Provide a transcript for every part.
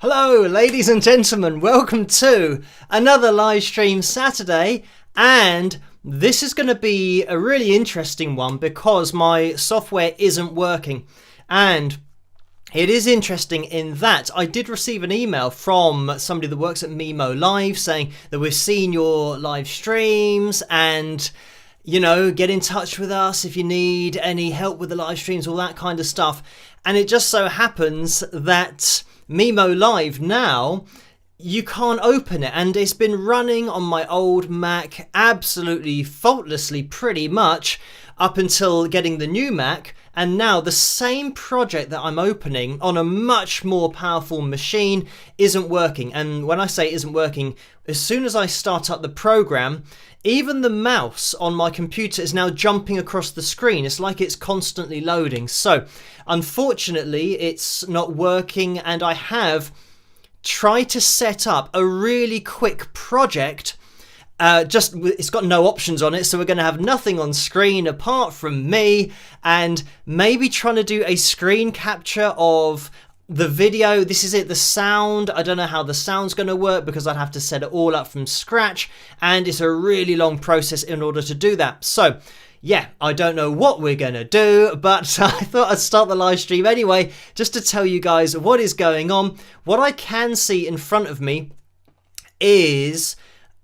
Hello ladies and gentlemen, welcome to another live stream Saturday, and this is going to be a really interesting one because my software isn't working. And it is interesting in that I did receive an email from somebody that works at Mimo Live saying that we've seen your live streams and get in touch with us if you need any help with the live streams, all that kind of stuff. And it just so happens that Mimo Live now, you can't open it, and it's been running on my old Mac absolutely faultlessly pretty much up until getting the new Mac. And now the same project that I'm opening on a much more powerful machine isn't working. And when I say isn't working, as soon as I start up the program, even the mouse on my computer is now jumping across the screen. It's like it's constantly loading. So unfortunately, it's not working, and I have tried to set up a really quick project. It's got no options on it, so we're going to have nothing on screen apart from me, and maybe trying to do a screen capture of the video. This is it, the sound. I don't know how the sound's going to work because I'd have to set it all up from scratch, and it's a really long process in order to do that. So yeah, I don't know what we're going to do, but I thought I'd start the live stream anyway, just to tell you guys what is going on. What I can see in front of me is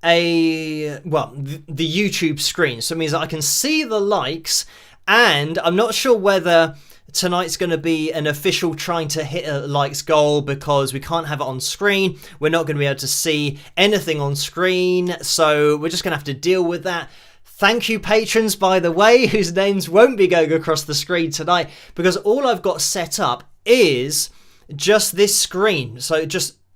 the YouTube screen. So it means that I can see the likes, and I'm not sure whether tonight's going to be an official trying to hit a likes goal because we can't have it on screen. We're not going to be able to see anything on screen, so we're just going to have to deal with that. Thank you patrons, by the way, whose names won't be going across the screen tonight, because all I've got set up is just this screen. So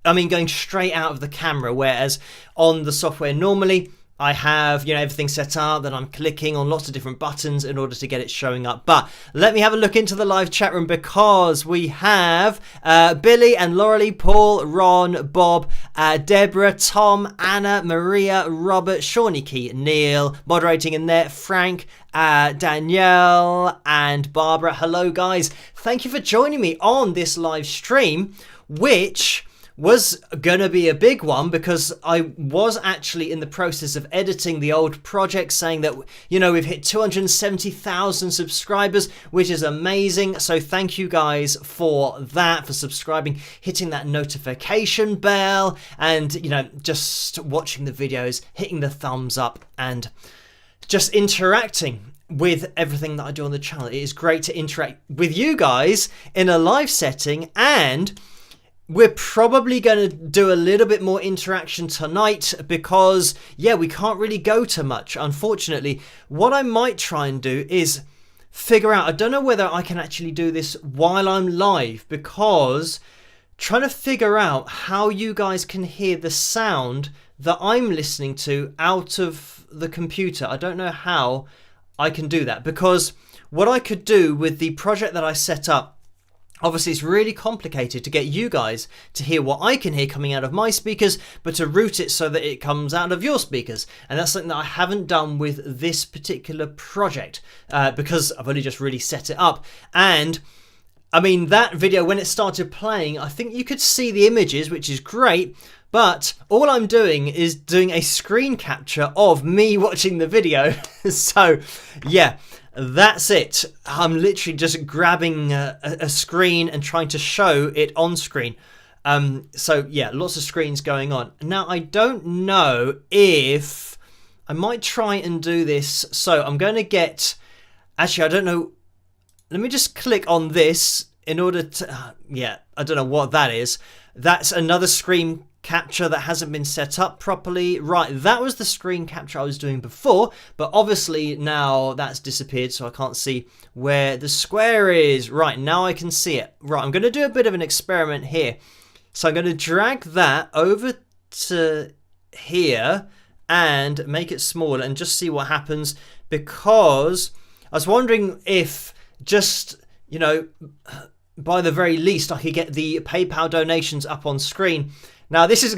going straight out of the camera, whereas on the software normally I have everything set up, then I'm clicking on lots of different buttons in order to get it showing up. But let me have a look into the live chat room, because we have Billy and Laurelie, Paul, Ron, Bob, Deborah, Tom, Anna, Maria, Robert, Shawnee Key, Neil, moderating in there, Frank, Danielle and Barbara. Hello guys, thank you for joining me on this live stream, which was gonna be a big one because I was actually in the process of editing the old project, saying that we've hit 270,000 subscribers, which is amazing. So thank you guys for that, for subscribing, hitting that notification bell, and just watching the videos, hitting the thumbs up, and just interacting with everything that I do on the channel. It is great to interact with you guys in a live setting, and we're probably going to do a little bit more interaction tonight because, we can't really go to much, unfortunately. What I might try and do is figure out, I don't know whether I can actually do this while I'm live, because trying to figure out how you guys can hear the sound that I'm listening to out of the computer. I don't know how I can do that, because what I could do with the project that I set up, obviously it's really complicated to get you guys to hear what I can hear coming out of my speakers, but to route it so that it comes out of your speakers. And that's something that I haven't done with this particular project because I've only just really set it up. And I mean, that video, when it started playing, I think you could see the images, which is great. But all I'm doing is doing a screen capture of me watching the video. So yeah, that's it. I'm literally just grabbing a screen and trying to show it on screen. So yeah, lots of screens going on. Now, I don't know if I might try and do this. So I'm going to get, actually, I don't know. Let me just click on this in order to, I don't know what that is. That's another screen capture that hasn't been set up properly. Right, that was the screen capture I was doing before, but obviously now that's disappeared, so I can't see where the square is. Right, now I can see it. Right, I'm going to do a bit of an experiment here. So I'm going to drag that over to here and make it smaller and just see what happens, because I was wondering if just, by the very least I could get the PayPal donations up on screen. Now this is,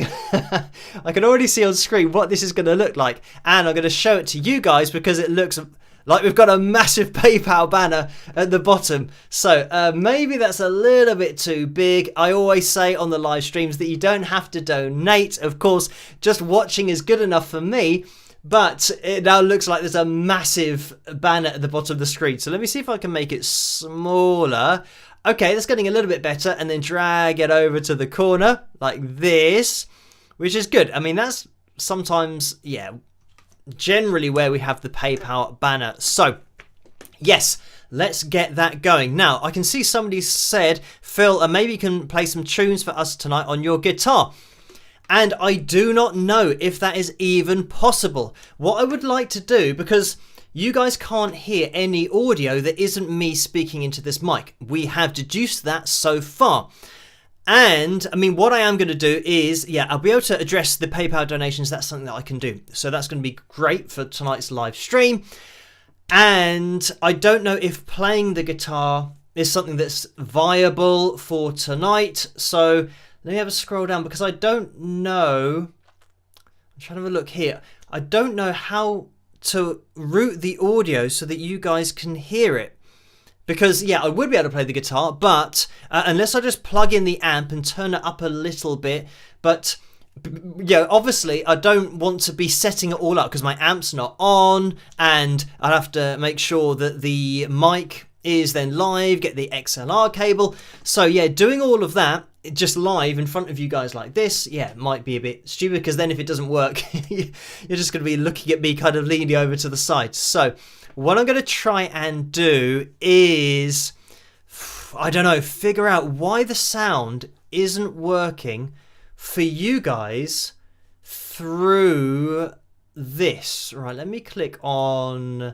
I can already see on screen what this is going to look like, and I'm going to show it to you guys because it looks Like we've got a massive PayPal banner at the bottom. So maybe that's a little bit too big. I always say on the live streams that you don't have to donate. Of course, just watching is good enough for me. But it now looks like there's a massive banner at the bottom of the screen. So let me see if I can make it smaller. Okay, that's getting a little bit better. And then drag it over to the corner like this, which is good. I mean, that's sometimes, yeah, generally where we have the PayPal banner. So, yes, let's get that going. Now, I can see somebody said, Phil, maybe you can play some tunes for us tonight on your guitar. And I do not know if that is even possible. What I would like to do, because you guys can't hear any audio that isn't me speaking into this mic. We have deduced that so far. And, I mean, what I am going to do is, yeah, I'll be able to address the PayPal donations. That's something that I can do. So that's going to be great for tonight's live stream. And I don't know if playing the guitar is something that's viable for tonight. So let me have a scroll down because I don't know. I'm trying to have a look here. I don't know how to route the audio so that you guys can hear it. Because, yeah, I would be able to play the guitar, but unless I just plug in the amp and turn it up a little bit. But, yeah, obviously I don't want to be setting it all up because my amp's not on. And I'll have to make sure that the mic is then live, get the XLR cable. So, yeah, doing all of that just live in front of you guys like this, yeah, might be a bit stupid because then if it doesn't work, you're just going to be looking at me kind of leaning over to the side. So what I'm going to try and do is, I don't know, figure out why the sound isn't working for you guys through this. Right, let me click on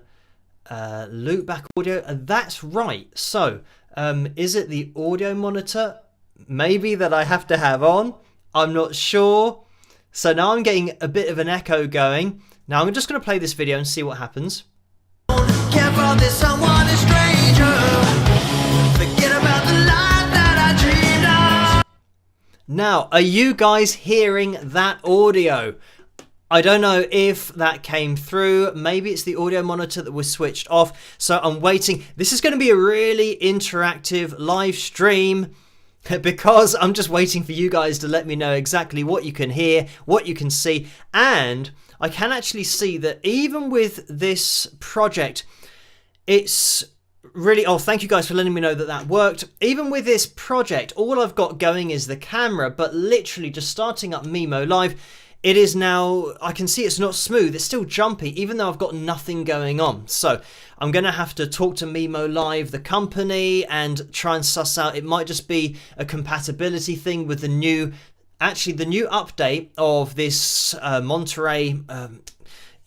loop back audio. That's right. So is it the audio monitor maybe that I have to have on? I'm not sure. So now I'm getting a bit of an echo going. Now I'm just going to play this video and see what happens. Can't find this someone a stranger. Forget about the life that I dreamed of. Now, are you guys hearing that audio? I don't know if that came through. Maybe it's the audio monitor that was switched off. So I'm waiting. This is going to be a really interactive live stream because I'm just waiting for you guys to let me know exactly what you can hear, what you can see. And I can actually see that even with this project, it's really, oh, thank you guys for letting me know that that worked. Even with this project, all I've got going is the camera, but literally just starting up Mimo Live, it is now, I can see it's not smooth, it's still jumpy, even though I've got nothing going on. So I'm going to have to talk to Mimo Live, the company, and try and suss out, it might just be a compatibility thing with the new, actually the new update of this Monterey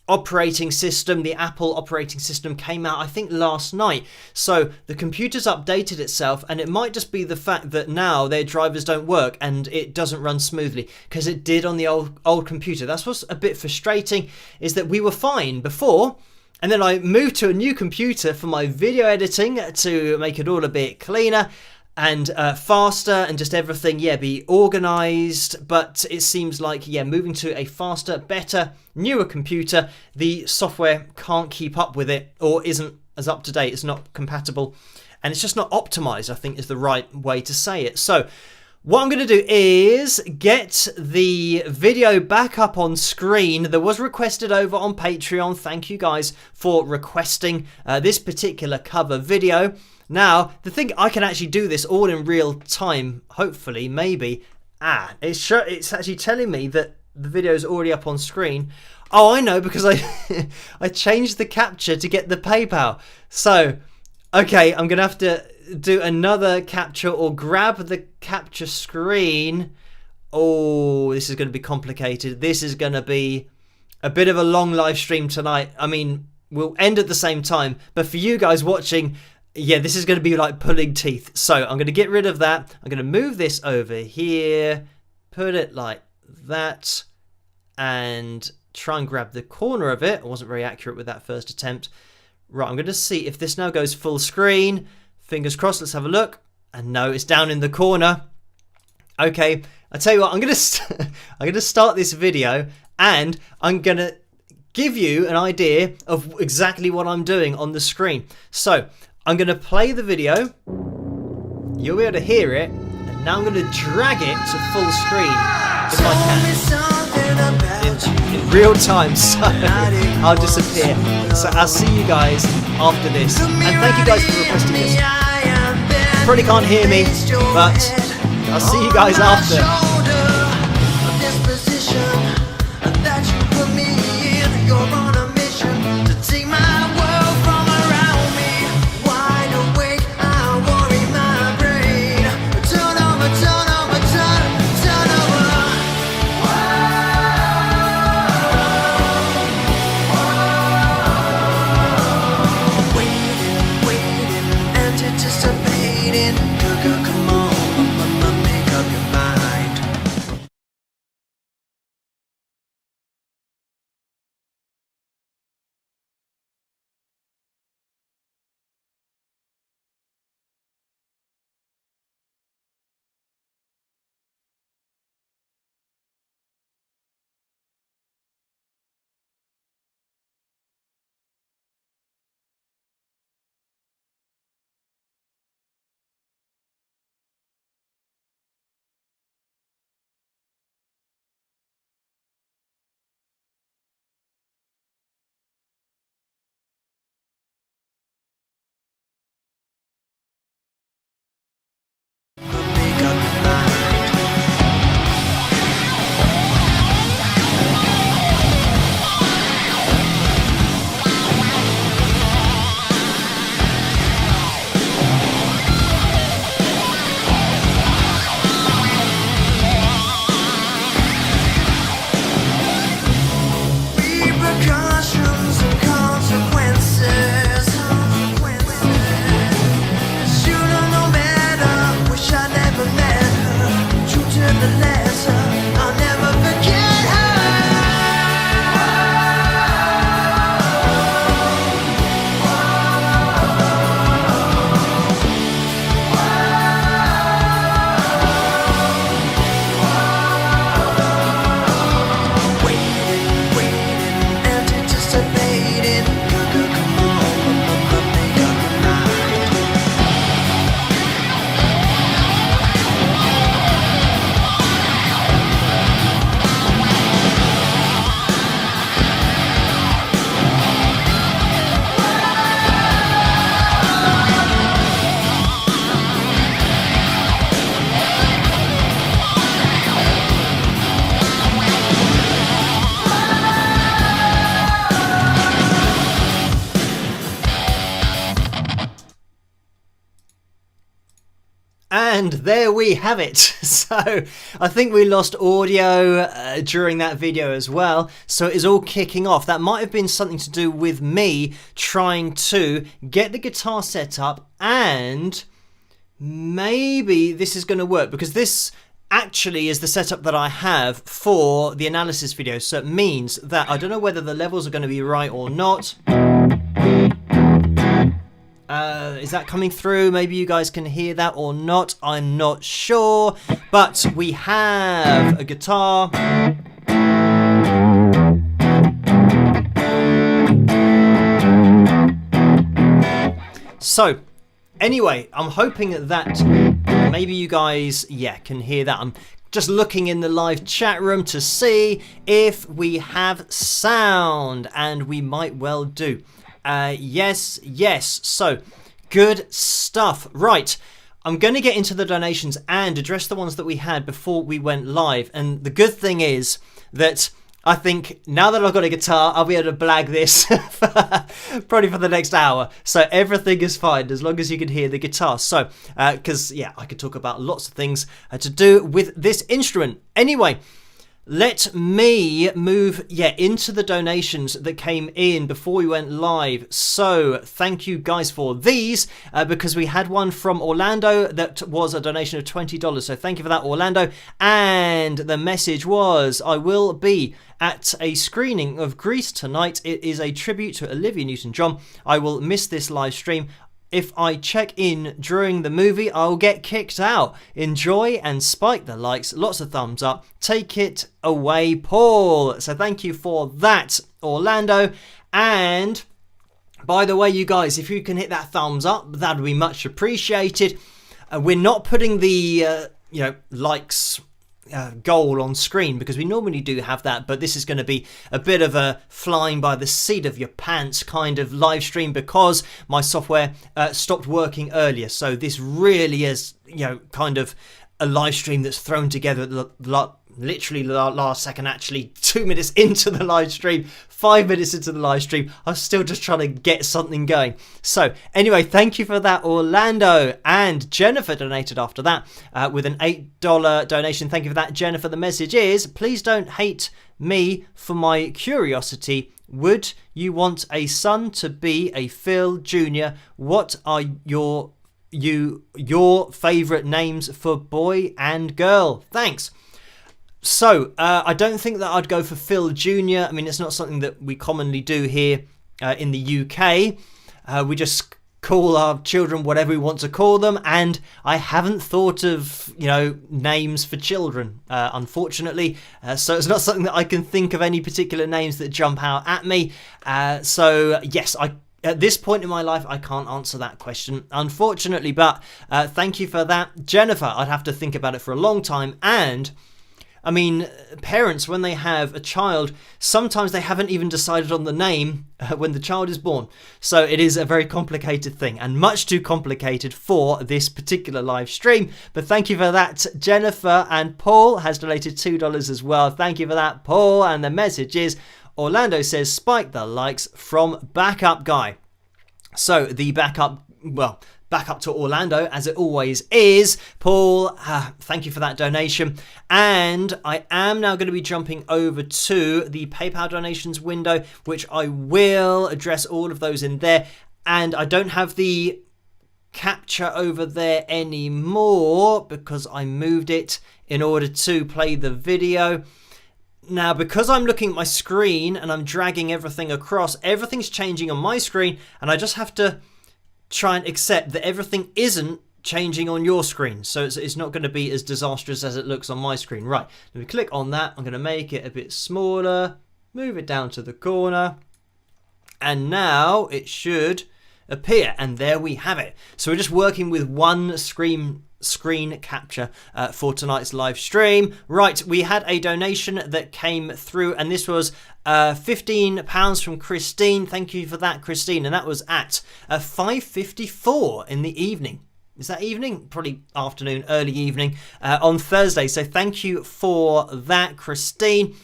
operating system. The Apple operating system came out I think last night, so the computer's updated itself, and it might just be the fact that now their drivers don't work and it doesn't run smoothly because it did on the old computer. That's what's a bit frustrating, is that we were fine before and then I moved to a new computer for my video editing to make it all a bit cleaner and faster and just everything, yeah, be organized. But it seems like, yeah, moving to a faster, better, newer computer, the software can't keep up with it or isn't as up to date. It's not compatible and it's just not optimized, I think is the right way to say it. So what I'm going to do is get the video back up on screen. That was requested over on Patreon. Thank you guys for requesting this particular cover video. Now, the thing, I can actually do this all in real time, hopefully, maybe. It's actually telling me that the video is already up on screen. Oh, I know, because I changed the capture to get the PayPal. So, okay, I'm going to have to do another capture or grab the capture screen. Oh, this is going to be complicated. This is going to be a bit of a long live stream tonight. I mean, we'll end at the same time, but for you guys watching, yeah, this is going to be like pulling teeth. So I'm going to get rid of that. I'm going to move this over here, put it like that, and try and grab the corner of it. I wasn't very accurate with that first attempt. Right, I'm going to see if this now goes full screen. Fingers crossed, let's have a look. And no, it's down in the corner. Okay, I'll tell you what, I'm going to start this video and I'm going to give you an idea of exactly what I'm doing on the screen. So I'm going to play the video. You'll be able to hear it. And now I'm going to drag it to full screen if I can. In real time, so I'll disappear. So I'll see you guys after this. And thank you guys for requesting this. You probably can't hear me, but I'll see you guys after. And there we have it. So I think we lost audio during that video as well. So it is all kicking off. That might have been something to do with me trying to get the guitar set up, and maybe this is going to work because this actually is the setup that I have for the analysis video. So it means that I don't know whether the levels are going to be right or not. Is that coming through? Maybe you guys can hear that or not. I'm not sure. But we have a guitar. So, anyway, I'm hoping that maybe you guys, can hear that. I'm just looking in the live chat room to see if we have sound, and we might well do. Yes. So, good stuff. Right. I'm going to get into the donations and address the ones that we had before we went live. And the good thing is that I think now that I've got a guitar, I'll be able to blag this probably for the next hour. So everything is fine as long as you can hear the guitar. So, because, I could talk about lots of things to do with this instrument. Anyway, let me move, into the donations that came in before we went live. So thank you guys for these, because we had one from Orlando that was a donation of $20. So thank you for that, Orlando. And the message was, I will be at a screening of Grease tonight. It is a tribute to Olivia Newton-John. I will miss this live stream. if I check in during the movie, I'll get kicked out. Enjoy and spike the likes. Lots of thumbs up. Take it away, Paul. So thank you for that, Orlando. And by the way, you guys, if you can hit that thumbs up, that would be much appreciated. We're not putting the likes goal on screen because we normally do have that, but this is going to be a bit of a flying by the seat of your pants kind of live stream because my software stopped working earlier. So this really is kind of a live stream that's thrown together literally the last second, actually 2 minutes into the live stream, 5 minutes into the live stream. I'm still just trying to get something going. So anyway, thank you for that, Orlando. And Jennifer donated after that with an $8 donation. Thank you for that, Jennifer. The message is, please don't hate me for my curiosity. Would you want a son to be a Phil Jr.? What are your favourite names for boy and girl? Thanks. So, I don't think that I'd go for Phil Jr. I mean, it's not something that we commonly do here in the UK. We just call our children whatever we want to call them, and I haven't thought of, names for children, unfortunately. So it's not something that I can think of any particular names that jump out at me. So, yes, at this point in my life, I can't answer that question, unfortunately, but thank you for that. Jennifer, I'd have to think about it for a long time, and I mean, parents, when they have a child, sometimes they haven't even decided on the name when the child is born. So it is a very complicated thing and much too complicated for this particular live stream. But thank you for that, Jennifer. And Paul has donated $2 as well. Thank you for that, Paul. And the message is, Orlando says, spike the likes from Backup Guy. So the backup to Orlando, as it always is. Paul, thank you for that donation. And I am now going to be jumping over to the PayPal donations window, which I will address all of those in there. And I don't have the capture over there anymore because I moved it in order to play the video. Now, because I'm looking at my screen and I'm dragging everything across, everything's changing on my screen, and I just have to try and accept that everything isn't changing on your screen. So it's not going to be as disastrous as it looks on my screen. Right, let me click on that. I'm going to make it a bit smaller, move it down to the corner, and now it should appear. And there we have it. So we're just working with one screen capture for tonight's live stream. Right, we had a donation that came through, and this was £15 from Christine. Thank you for that, Christine. And that was at 5:54 in the evening. Is that evening? Probably afternoon, early evening on Thursday. So thank you for that, Christine.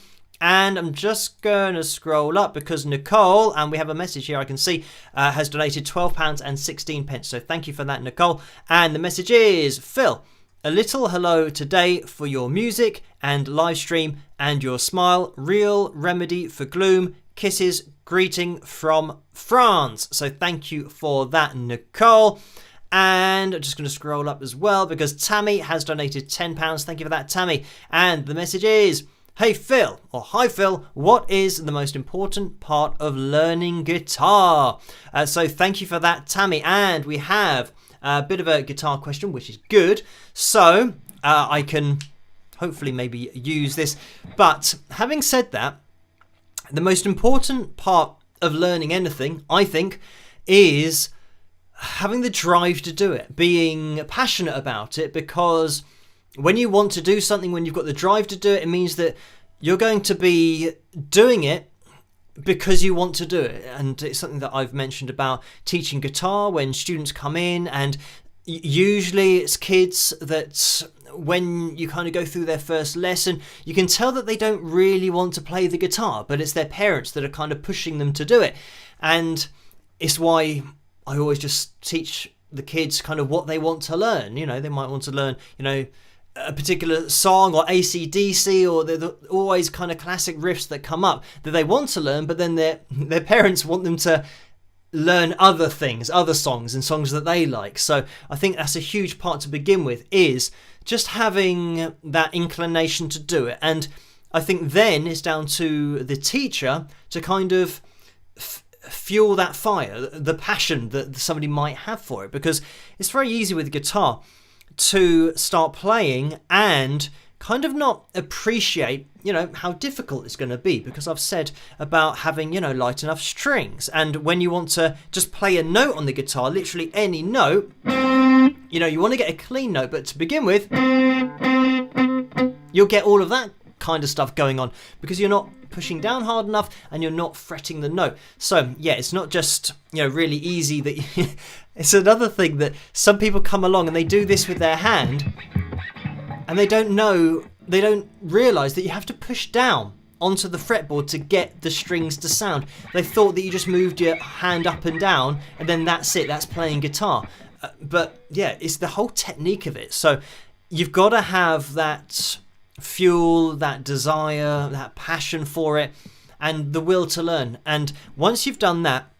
And I'm just going to scroll up because Nicole, and we have a message here I can see, has donated £12.16. So thank you for that, Nicole. And the message is, Phil, a little hello today for your music and live stream and your smile. Real remedy for gloom. Kisses, greeting from France. So thank you for that, Nicole. And I'm just going to scroll up as well because Tammy has donated £10. Thank you for that, Tammy. And the message is, hey Phil, or hi Phil, what is the most important part of learning guitar? So thank you for that, Tammy. And we have a bit of a guitar question, which is good. So I can hopefully maybe use this. But having said that, the most important part of learning anything, I think, is having the drive to do it, being passionate about it, because when you want to do something, when you've got the drive to do it, it means that you're going to be doing it because you want to do it. And it's something that I've mentioned about teaching guitar when students come in, and usually it's kids that when you kind of go through their first lesson, you can tell that they don't really want to play the guitar, but it's their parents that are kind of pushing them to do it. And it's why I always just teach the kids kind of what they want to learn. They might want to learn, a particular song or AC/DC, or they're always kind of classic riffs that come up that they want to learn, but then their parents want them to learn other things, other songs and songs that they like. So I think that's a huge part to begin with, is just having that inclination to do it. And I think then it's down to the teacher to kind of fuel that fire, the passion that somebody might have for it, because it's very easy with guitar to start playing and kind of not appreciate, how difficult it's going to be, because I've said about having, light enough strings. And when you want to just play a note on the guitar, literally any note, you want to get a clean note, but to begin with, you'll get all of that kind of stuff going on because you're not pushing down hard enough and you're not fretting the note. So yeah, it's not just really easy that it's another thing that some people come along and they do this with their hand and they don't realize that you have to push down onto the fretboard to get the strings to sound. They thought that you just moved your hand up and down and then that's it, that's playing guitar. But yeah, it's the whole technique of it. So you've got to have that fuel, that desire, that passion for it, and the will to learn. And once you've done that,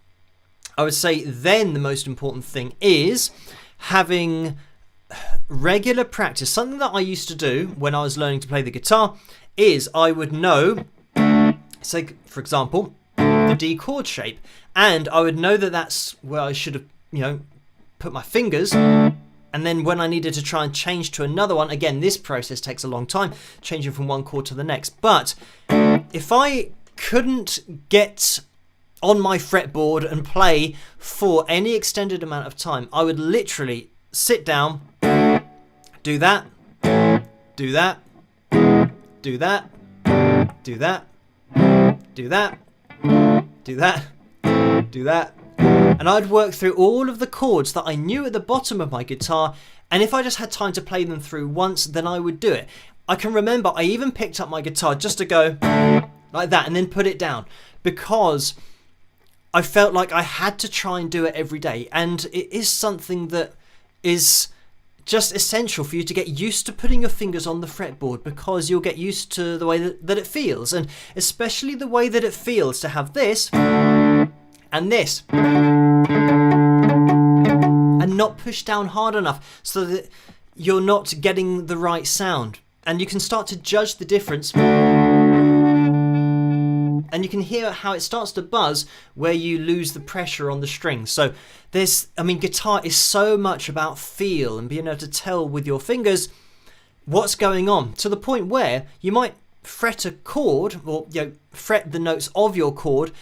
I would say then the most important thing is having regular practice. Something that I used to do when I was learning to play the guitar is I would know, say for example, the D chord shape, and I would know that that's where I should have, put my fingers. And then when I needed to try and change to another one, again, this process takes a long time, changing from one chord to the next. But if I couldn't get on my fretboard and play for any extended amount of time, I would literally sit down, do that, do that, do that, do that, do that, do that, do that. And I'd work through all of the chords that I knew at the bottom of my guitar, and if I just had time to play them through once, then I would do it. I can remember I even picked up my guitar just to go like that and then put it down, because I felt like I had to try and do it every day. And it is something that is just essential for you to get used to putting your fingers on the fretboard, because you'll get used to the way that it feels, and especially the way that it feels to have this and this, and not push down hard enough so that you're not getting the right sound. And you can start to judge the difference, and you can hear how it starts to buzz where you lose the pressure on the strings. So guitar is so much about feel and being able to tell with your fingers what's going on, to the point where you might fret a chord, or fret the notes of your chord,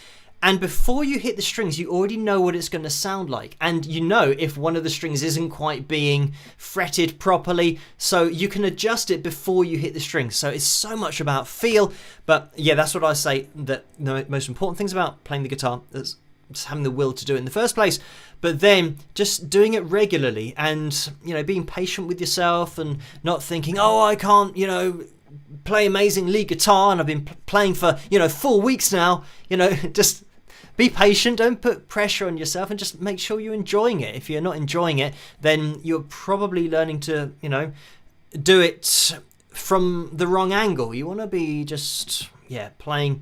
and before you hit the strings, you already know what it's going to sound like. And if one of the strings isn't quite being fretted properly, so you can adjust it before you hit the strings. So it's so much about feel. But yeah, that's what I say, that the most important things about playing the guitar is just having the will to do it in the first place. But then just doing it regularly, and being patient with yourself and not thinking, oh, I can't, play amazing lead guitar and I've been playing for 4 weeks now. Just be patient, don't put pressure on yourself, and just make sure you're enjoying it. If you're not enjoying it, then you're probably learning to do it from the wrong angle. You want to be just playing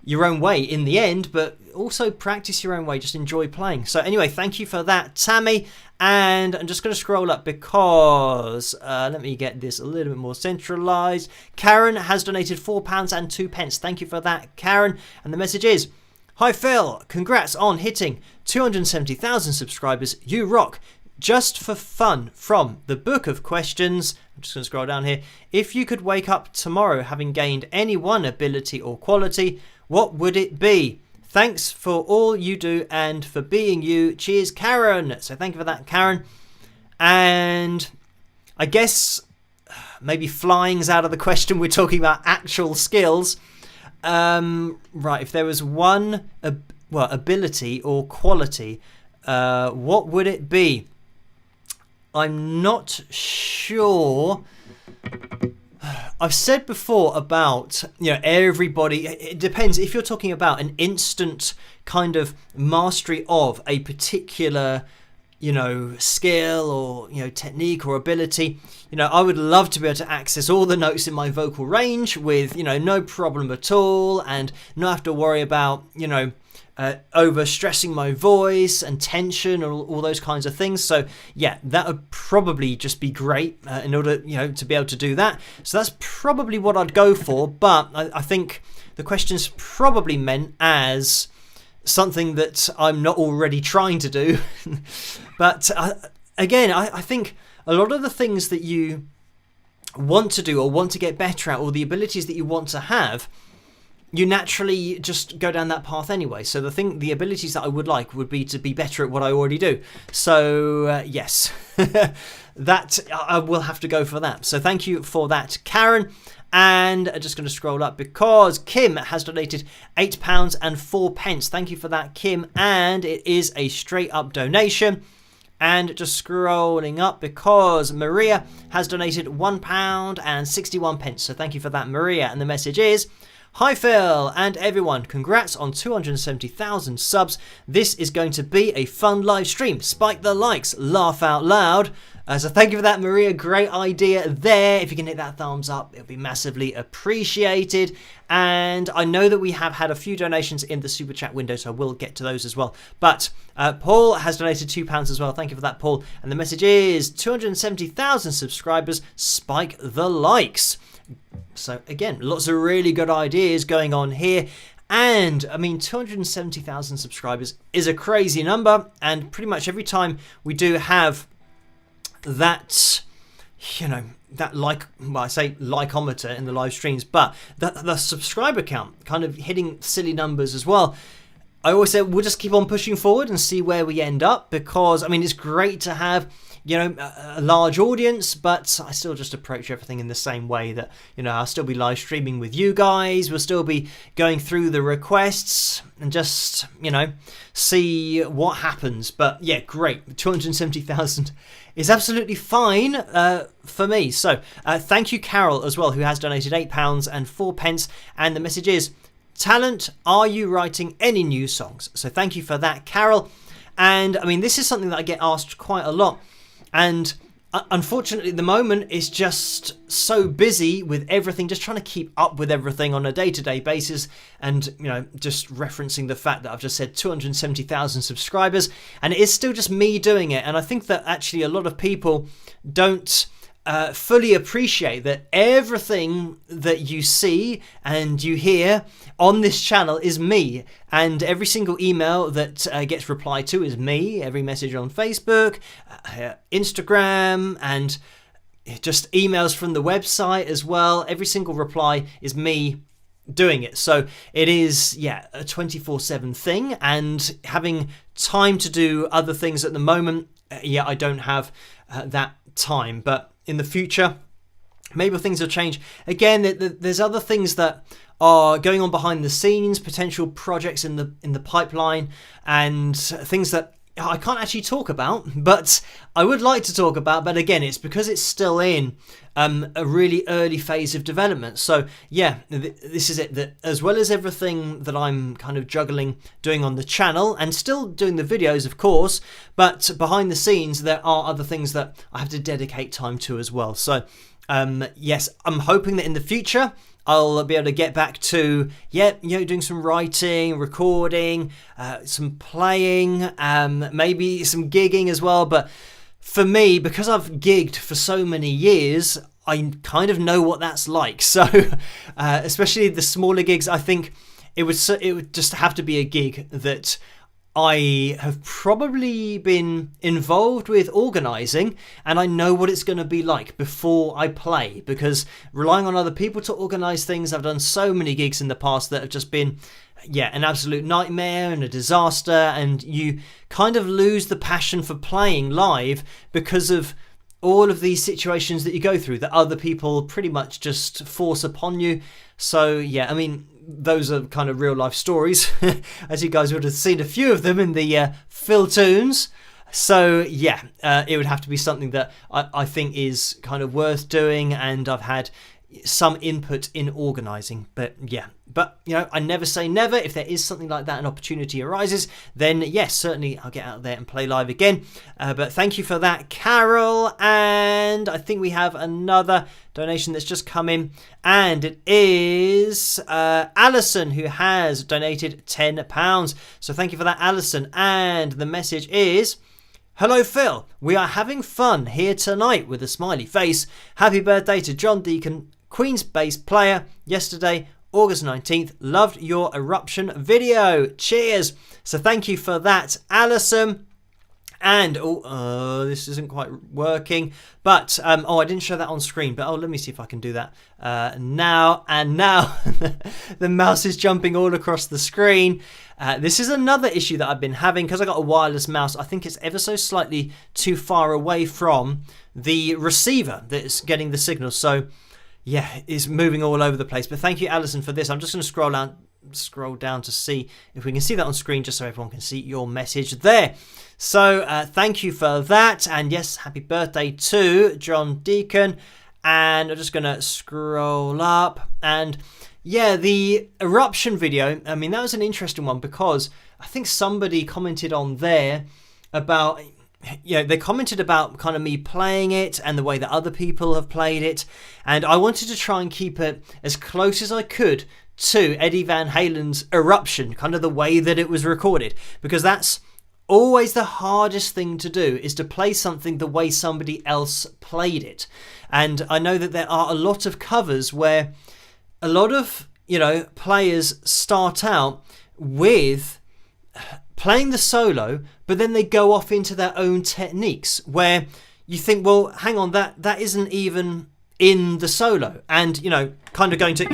your own way in the end, but also practice your own way, just enjoy playing. So anyway, thank you for that, Tammy. And I'm just going to scroll up because let me get this a little bit more centralized. Karen has donated £4 and 2 pence. Thank you for that, Karen. And the message is, hi Phil, congrats on hitting 270,000 subscribers. You rock. Just for fun, from the book of questions, I'm just going to scroll down here. If you could wake up tomorrow having gained any one ability or quality, what would it be? Thanks for all you do and for being you. Cheers, Karen. So thank you for that, Karen. And I guess maybe flying's out of the question. We're talking about actual skills. Right, if there was one ability or quality, what would it be? I'm not sure. I've said before about, everybody, it depends. If you're talking about an instant kind of mastery of a particular, skill or, technique or ability, I would love to be able to access all the notes in my vocal range with, no problem at all, and not have to worry about, over stressing my voice and tension or all those kinds of things. So yeah, that would probably just be great in order to be able to do that. So that's probably what I'd go for. But I think the question's probably meant as something that I'm not already trying to do. But again, I think a lot of the things that you want to do or want to get better at, or the abilities that you want to have, you naturally just go down that path anyway. So the abilities that I would like would be to be better at what I already do. So yes, that I will have to go for that. So thank you for that, Karen. And I'm just going to scroll up because Kim has donated £8.04. Thank you for that, Kim. And it is a straight up donation. And just scrolling up because Maria has donated £1.61. So thank you for that, Maria. And the message is, hi Phil and everyone, congrats on 270,000 subs. This is going to be a fun live stream. Spike the likes, laugh out loud. So thank you for that, Maria. Great idea there. If you can hit that thumbs up, it'll be massively appreciated. And I know that we have had a few donations in the super chat window, so I will get to those as well. But Paul has donated £2 as well. Thank you for that, Paul. And the message is 270,000 subscribers. Spike the likes. So again, lots of really good ideas going on here. And I mean, 270,000 subscribers is a crazy number. And pretty much every time we do have that, that I say likeometer in the live streams, but the subscriber count kind of hitting silly numbers as well. I always say we'll just keep on pushing forward and see where we end up, because I mean, it's great to have a large audience, but I still just approach everything in the same way that, I'll still be live streaming with you guys. We'll still be going through the requests and just, see what happens. But yeah, great. 270,000 is absolutely fine for me. So thank you, Carol, as well, who has donated £8.04. And the message is, talent, are you writing any new songs? So thank you for that, Carol. And I mean, this is something that I get asked quite a lot. And unfortunately, at the moment, it's just so busy with everything, just trying to keep up with everything on a day-to-day basis. And, just referencing the fact that I've just said 270,000 subscribers, and it is still just me doing it. And I think that actually a lot of people don't fully appreciate that everything that you see and you hear on this channel is me, and every single email that gets replied to is me, every message on Facebook, Instagram, and just emails from the website as well. Every single reply is me doing it. So it is, a 24/7 thing, and having time to do other things at the moment, I don't have that time. But in the future, maybe things will change. Again, there's other things that are going on behind the scenes, potential projects in the pipeline, and things that I can't actually talk about, but I would like to talk about. But again, it's because it's still in a really early phase of development. So yeah, this is it. That as well as everything that I'm kind of juggling doing on the channel, and still doing the videos, of course, but behind the scenes there are other things that I have to dedicate time to as well. So yes, I'm hoping that in the future I'll be able to get back to, doing some writing, recording, some playing, maybe some gigging as well. But for me, because I've gigged for so many years, I kind of know what that's like. So especially the smaller gigs, I think it would just have to be a gig that I have probably been involved with organising, and I know what it's going to be like before I play, because relying on other people to organise things, I've done so many gigs in the past that have just been an absolute nightmare and a disaster, and you kind of lose the passion for playing live because of all of these situations that you go through that other people pretty much just force upon you. So I mean, those are kind of real life stories, as you guys would have seen a few of them in the Phil Tunes. So it would have to be something that I think is kind of worth doing, and I've had some input in organising. But I never say never. If there is something like that, an opportunity arises, then yes, certainly I'll get out there and play live again. But thank you for that, Carol. And I think we have another donation that's just come in, and it is Alison, who has donated £10. So thank you for that, Alison. And the message is, hello Phil, we are having fun here tonight with a smiley face. Happy birthday to John Deacon, Queen's bass player. Yesterday August 19th. Loved your eruption video. Cheers. So thank you for that, Alison. And this isn't quite working, but I didn't show that on screen, but let me see if I can do that now. And now the mouse is jumping all across the screen. This is another issue that I've been having because I got a wireless mouse. I think it's ever so slightly too far away from the receiver that's getting the signal. So yeah, it's moving all over the place. But thank you, Alison, for this. I'm just going to scroll down to see if we can see that on screen, just so everyone can see your message there. So thank you for that. And yes, happy birthday to John Deacon. And I'm just going to scroll up. And yeah, the eruption video, I mean, that was an interesting one because I think somebody commented on there about, they commented about kind of me playing it and the way that other people have played it. And I wanted to try and keep it as close as I could to Eddie Van Halen's Eruption, kind of the way that it was recorded, because that's always the hardest thing to do, is to play something the way somebody else played it. And I know that there are a lot of covers where a lot of players start out with playing the solo, but then they go off into their own techniques where you think, well, hang on, that isn't even in the solo, and kind of going to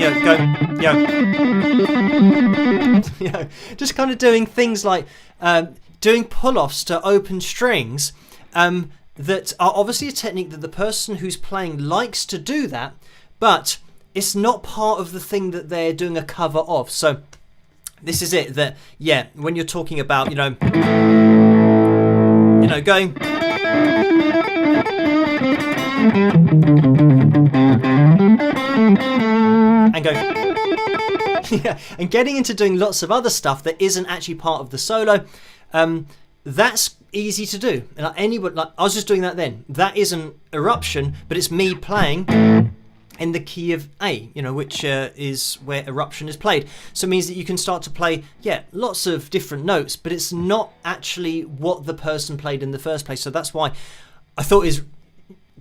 just kind of doing things like doing pull-offs to open strings that are obviously a technique that the person who's playing likes to do that, but it's not part of the thing that they're doing a cover of. So this is it, that when you're talking about going and go and getting into doing lots of other stuff that isn't actually part of the solo, that's easy to do. And I was just doing that then. That isn't eruption, but it's me playing in the key of A, which is where eruption is played. So it means that you can start to play, lots of different notes, but it's not actually what the person played in the first place. So that's why I thought is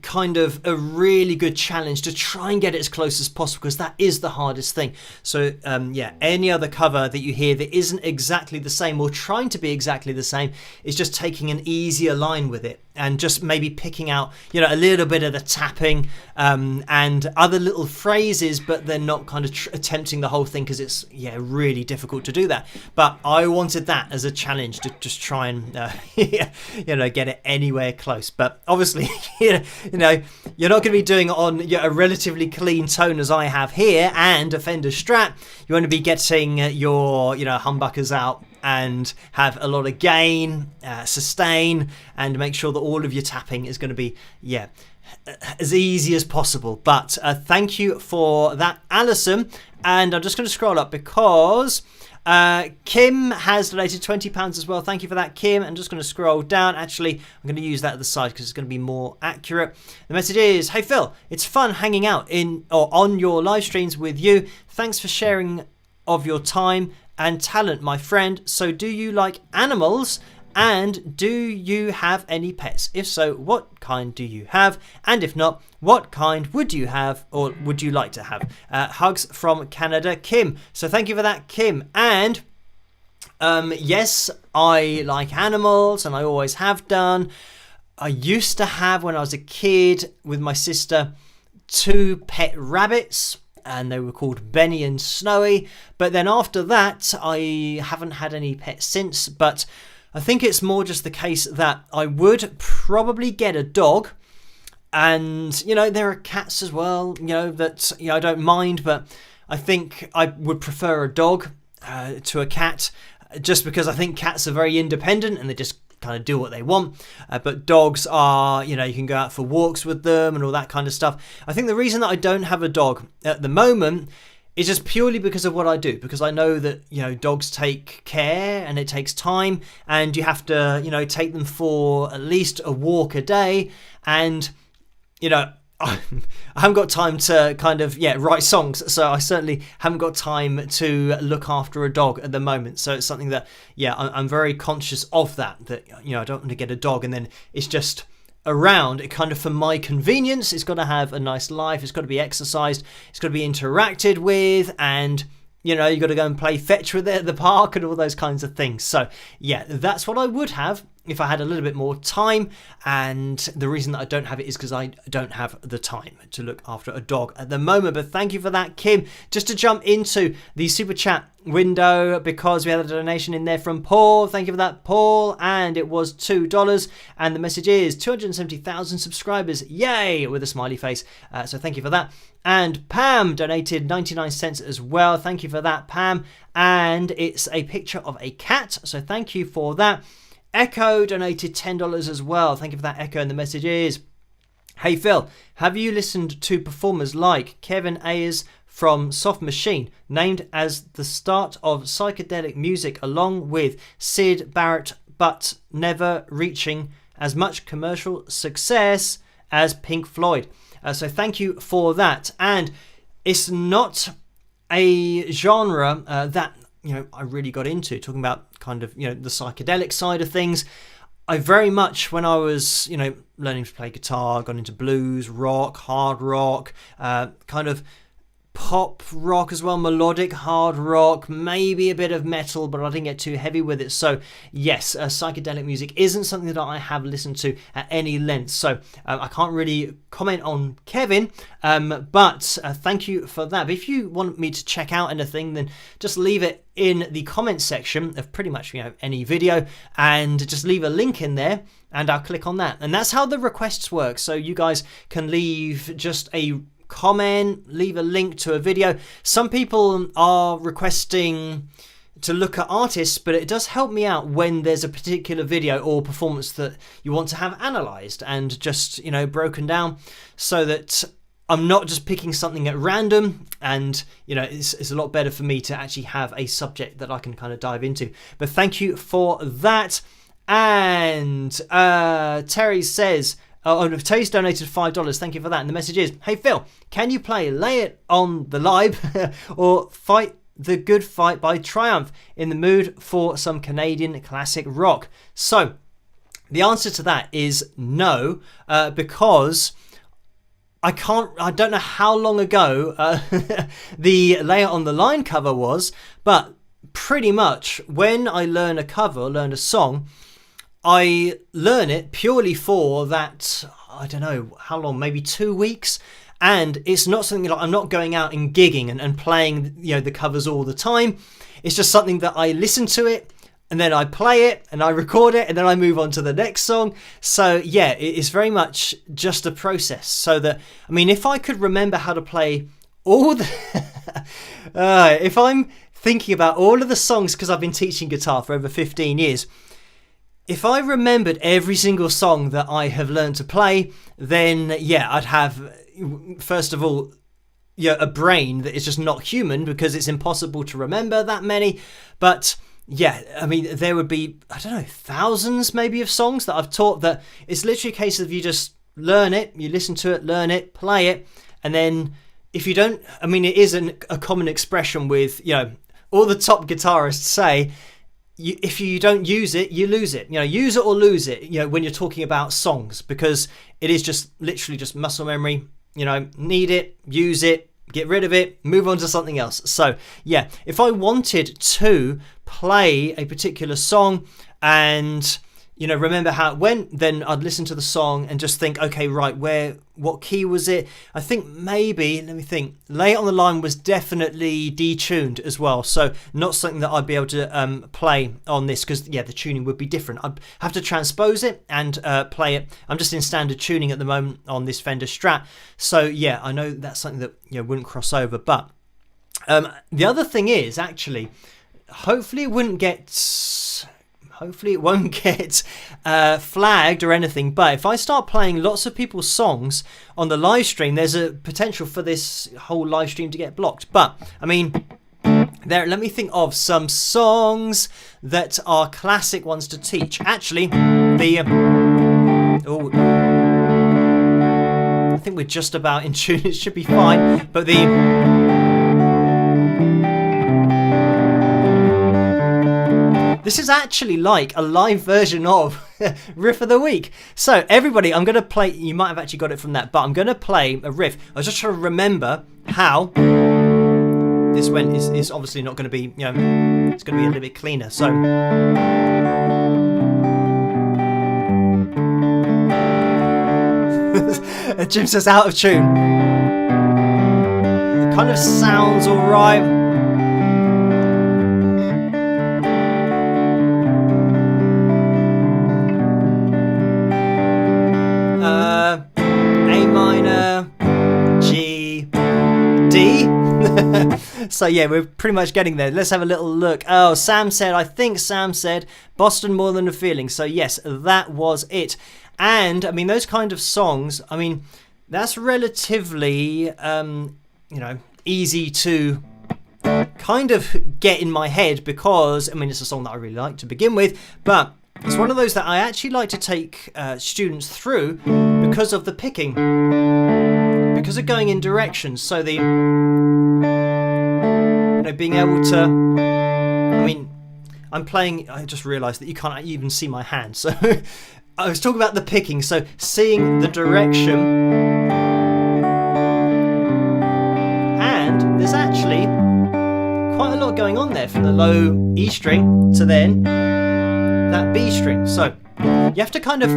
kind of a really good challenge to try and get it as close as possible, because that is the hardest thing. So any other cover that you hear that isn't exactly the same or trying to be exactly the same is just taking an easier line with it and just maybe picking out a little bit of the tapping and other little phrases, but they're not kind of attempting the whole thing, because it's really difficult to do that. But I wanted that as a challenge to just try and get it anywhere close. But obviously you're not going to be doing it on a relatively clean tone as I have here and a Fender Strat. You want to be getting your humbuckers out and have a lot of gain, sustain, and make sure that all of your tapping is going to be as easy as possible. But thank you for that, Alison. And I'm just going to scroll up because Kim has donated £20 as well. Thank you for that, Kim. I'm just going to scroll down. Actually, I'm going to use that at the side because it's going to be more accurate. The message is, hey Phil, it's fun hanging out on your live streams with you. Thanks for sharing of your time and talent, my friend. So do you like animals, and do you have any pets? If so, what kind do you have? And if not, what kind would you have or would you like to have? Hugs from Canada, Kim. So thank you for that, Kim. And yes, I like animals, and I always have done. I used to have, when I was a kid with my sister, 2 pet rabbits, and they were called Benny and Snowy. But then after that, I haven't had any pets since. But I think it's more just the case that I would probably get a dog. And, there are cats as well, that I don't mind. But I think I would prefer a dog to a cat, just because I think cats are very independent and they just kind of do what they want, but dogs are, you can go out for walks with them and all that kind of stuff. I think the reason that I don't have a dog at the moment is just purely because of what I do, because I know that dogs take care and it takes time, and you have to take them for at least a walk a day, and I haven't got time to kind of write songs, so I certainly haven't got time to look after a dog at the moment. So it's something that I'm very conscious of that I don't want to get a dog and then it's just around it kind of for my convenience. It's got to have a nice life. It's got to be exercised. It's got to be interacted with, and you know, you got to go and play fetch with it at the park and all those kinds of things. So yeah, that's what I would have if I had a little bit more time. And the reason that I don't have it is because I don't have the time to look after a dog at the moment. But thank you for that, Kim. Just to jump into the super chat window, because we had a donation in there from Paul. Thank you for that, Paul. And it was $2. And the message is 270,000 subscribers. Yay! With a smiley face. So thank you for that. And Pam donated 99 cents as well. Thank you for that, Pam. And it's a picture of a cat. So thank you for that. Echo donated $10 as well. Thank you for that, Echo. And the message is, hey Phil, have you listened to performers like Kevin Ayers from Soft Machine, named as the start of psychedelic music, along with Syd Barrett, but never reaching as much commercial success as Pink Floyd? So thank you for that. And it's not a genre that, you know, I really got into, talking about kind of, you know, the psychedelic side of things. I very much, when I was, you know, learning to play guitar, got into blues, rock, hard rock, kind of pop rock as well, melodic hard rock, maybe a bit of metal, but I didn't get too heavy with it. So yes, psychedelic music isn't something that I have listened to at any length. So I can't really comment on Kevin, but thank you for that. But if you want me to check out anything, then just leave it in the comments section of pretty much, you know, any video, and just leave a link in there and I'll click on that. And that's how the requests work. So you guys can leave just a comment, leave a link to a video. Some people are requesting to look at artists, but it does help me out when there's a particular video or performance that you want to have analysed and just, you know, broken down, so that I'm not just picking something at random. And, you know, it's a lot better for me to actually have a subject that I can kind of dive into. But thank you for that. And Terry says, Terry's donated $5. Thank you for that. And the message is, hey Phil, can you play Lay It on the Live or Fight the Good Fight by Triumph? In the mood for some Canadian classic rock. So the answer to that is no, because I don't know how long ago the Lay It on the Line cover was, but pretty much when I learn a song, I learn it purely for that, I don't know how long, maybe 2 weeks. And it's not something like I'm not going out and gigging and playing, you know, the covers all the time. It's just something that I listen to it and then I play it and I record it and then I move on to the next song. So yeah, it's very much just a process. So that, I mean, if I could remember how to play all the, if I'm thinking about all of the songs, because I've been teaching guitar for over 15 years, if I remembered every single song that I have learned to play, then yeah, I'd have, first of all, yeah, a brain that is just not human, because it's impossible to remember that many. But yeah, I mean, there would be, I don't know, thousands maybe of songs that I've taught that it's literally a case of you just learn it, you listen to it, learn it, play it, and then if you don't, I mean, it is a common expression with, you know, all the top guitarists say, if you don't use it, you lose it. You know, use it or lose it, you know, when you're talking about songs, because it is just literally just muscle memory. You know, need it, use it, get rid of it, move on to something else. So yeah, if I wanted to play a particular song and, you know, remember how it went, then I'd listen to the song and just think, okay, right, what key was it? I think maybe, let me think, Lay It on the Line was definitely detuned as well. So not something that I'd be able to play on this, because yeah, the tuning would be different. I'd have to transpose it and play it. I'm just in standard tuning at the moment on this Fender Strat. So yeah, I know that's something that, you know, wouldn't cross over. But the other thing is, actually, hopefully it won't get flagged or anything, but if I start playing lots of people's songs on the live stream, there's a potential for this whole live stream to get blocked. But I mean, let me think of some songs that are classic ones to teach. Actually, I think we're just about in tune, it should be fine. But this is actually like a live version of riff of the week. So everybody, I'm going to play, you might have actually got it from that, but I'm going to play a riff. I was just trying to remember how this went. Is obviously not going to be, you know, it's going to be a little bit cleaner. So Jim says out of tune. It kind of sounds alright. A minor, G, D. So yeah, we're pretty much getting there. Let's have a little look. Oh, I think Sam said Boston More Than a Feeling. So yes, that was it. And I mean, those kind of songs, I mean, that's relatively, you know, easy to kind of get in my head because, I mean, it's a song that I really like to begin with, but it's one of those that I actually like to take students through because of the picking, because of going in directions. So the, you know, being able to, I mean, I'm playing, I just realised that you can't even see my hand. So I was talking about the picking, so seeing the direction, and there's actually quite a lot going on there from the low E string to then that B string. So you have to kind of,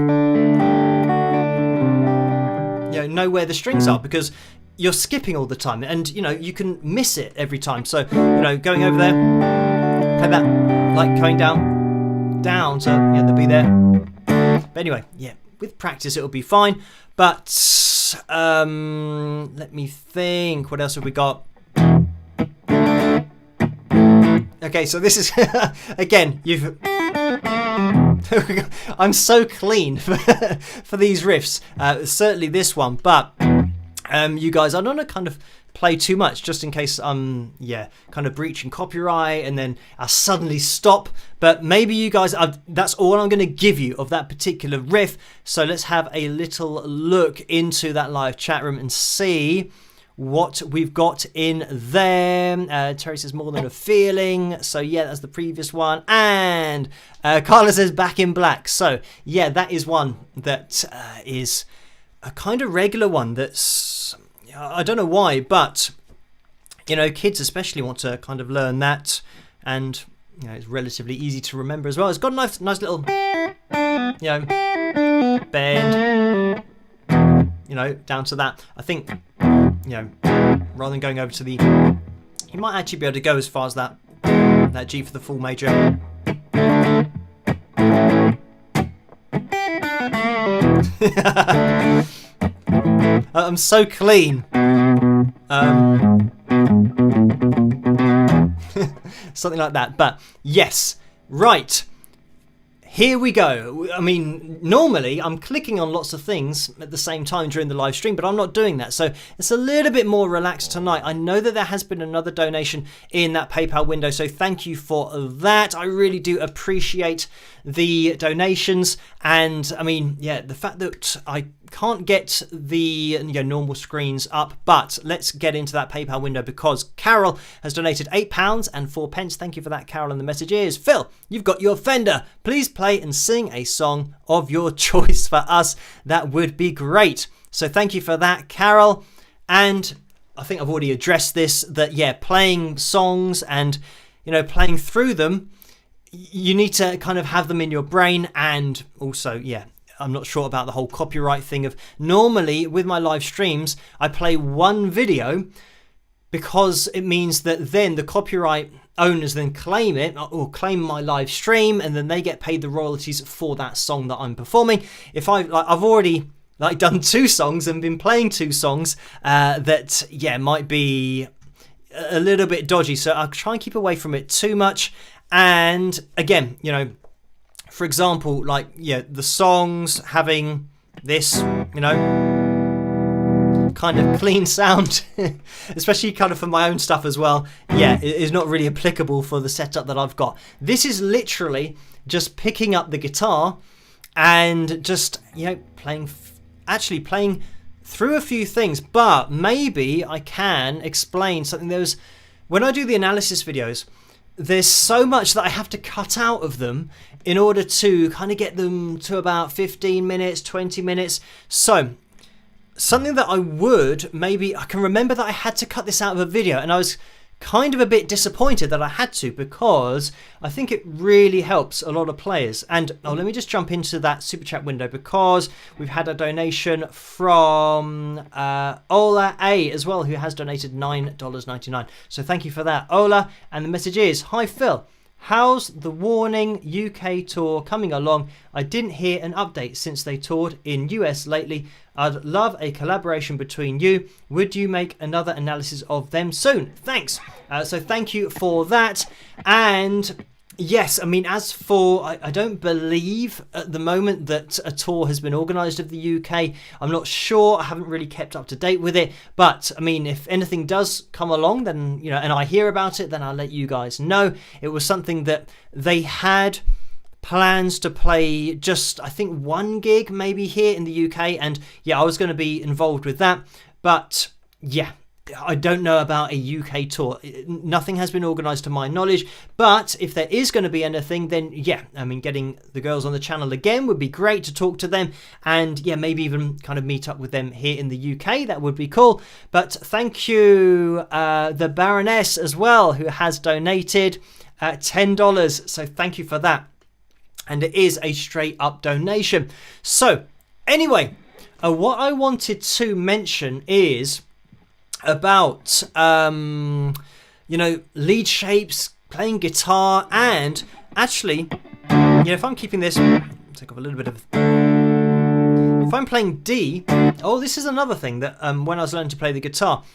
you know where the strings are because you're skipping all the time, and you know you can miss it every time. So you know, going over there, play that like going down, so yeah, the B there. But anyway, yeah, with practice it'll be fine. But let me think, what else have we got? Okay, so this is again, I'm so clean for these riffs, certainly this one, but you guys, I don't want to kind of play too much just in case I'm kind of breaching copyright and then I suddenly stop. But maybe you guys, that's all I'm going to give you of that particular riff. So let's have a little look into that live chat room and see what we've got in there. Terry says More Than a Feeling. So yeah, that's the previous one. And Carla says Back in Black. So yeah, that is one that is a kind of regular one that's, I don't know why, but you know, kids especially want to kind of learn that, and you know, it's relatively easy to remember as well. It's got a nice little, you know, bend, you know, down to that. I think, you know, rather than going over to the, you might actually be able to go as far as that G for the full major. I'm so clean. Something like that. But yes, right. Here we go. I mean, normally I'm clicking on lots of things at the same time during the live stream, but I'm not doing that. So it's a little bit more relaxed tonight. I know that there has been another donation in that PayPal window, so thank you for that. I really do appreciate the donations. And I mean, yeah, the fact that I can't get the normal screens up, but let's get into that PayPal window because Carol has donated £8 and 4 pence. Thank you for that, Carol. And the message is, Phil, you've got your Fender. Please play and sing a song of your choice for us. That would be great. So thank you for that, Carol. And I think I've already addressed this, that yeah, playing songs and playing through them, you need to kind of have them in your brain. And also, yeah, I'm not sure about the whole copyright thing of, normally with my live streams, I play one video because it means that then the copyright owners then claim it or claim my live stream, and then they get paid the royalties for that song that I'm performing. If I've already done 2 songs and been playing 2 songs that might be a little bit dodgy, so I'll try and keep away from it too much. And again, for example, the songs having this, kind of clean sound, especially kind of for my own stuff as well, it is not really applicable for the setup that I've got. This is literally just picking up the guitar and just, playing through a few things. But maybe I can explain something. When I do the analysis videos, there's so much that I have to cut out of them in order to kind of get them to about 15 minutes, 20 minutes. So something that I can remember that I had to cut this out of a video, and I was kind of a bit disappointed that I had to, because I think it really helps a lot of players. And let me just jump into that super chat window, because we've had a donation from Ola A as well, who has donated $9.99. So thank you for that, Ola. And the message is, hi Phil, how's the Warning UK tour coming along? I didn't hear an update since they toured in US lately. I'd love a collaboration between you. Would you make another analysis of them soon? Thanks. So thank you for that. And yes, I mean, as for, I don't believe at the moment that a tour has been organised of the UK. I'm not sure. I haven't really kept up to date with it. But I mean, if anything does come along, then, you know, and I hear about it, then I'll let you guys know. It was something that they had plans to play, just I think one gig maybe here in the UK, and yeah, I was going to be involved with that. But yeah, I don't know about a UK tour. Nothing has been organised to my knowledge, but if there is going to be anything, then yeah, I mean, getting the girls on the channel again would be great to talk to them, and yeah, maybe even kind of meet up with them here in the UK. That would be cool. But thank you, the Baroness as well, who has donated $10. So thank you for that. And it is a straight up donation. So anyway, what I wanted to mention is about, you know, lead shapes, playing guitar, and actually, you know, if I'm keeping this, take off a little bit of, if I'm playing D, oh, this is another thing that when I was learning to play the guitar,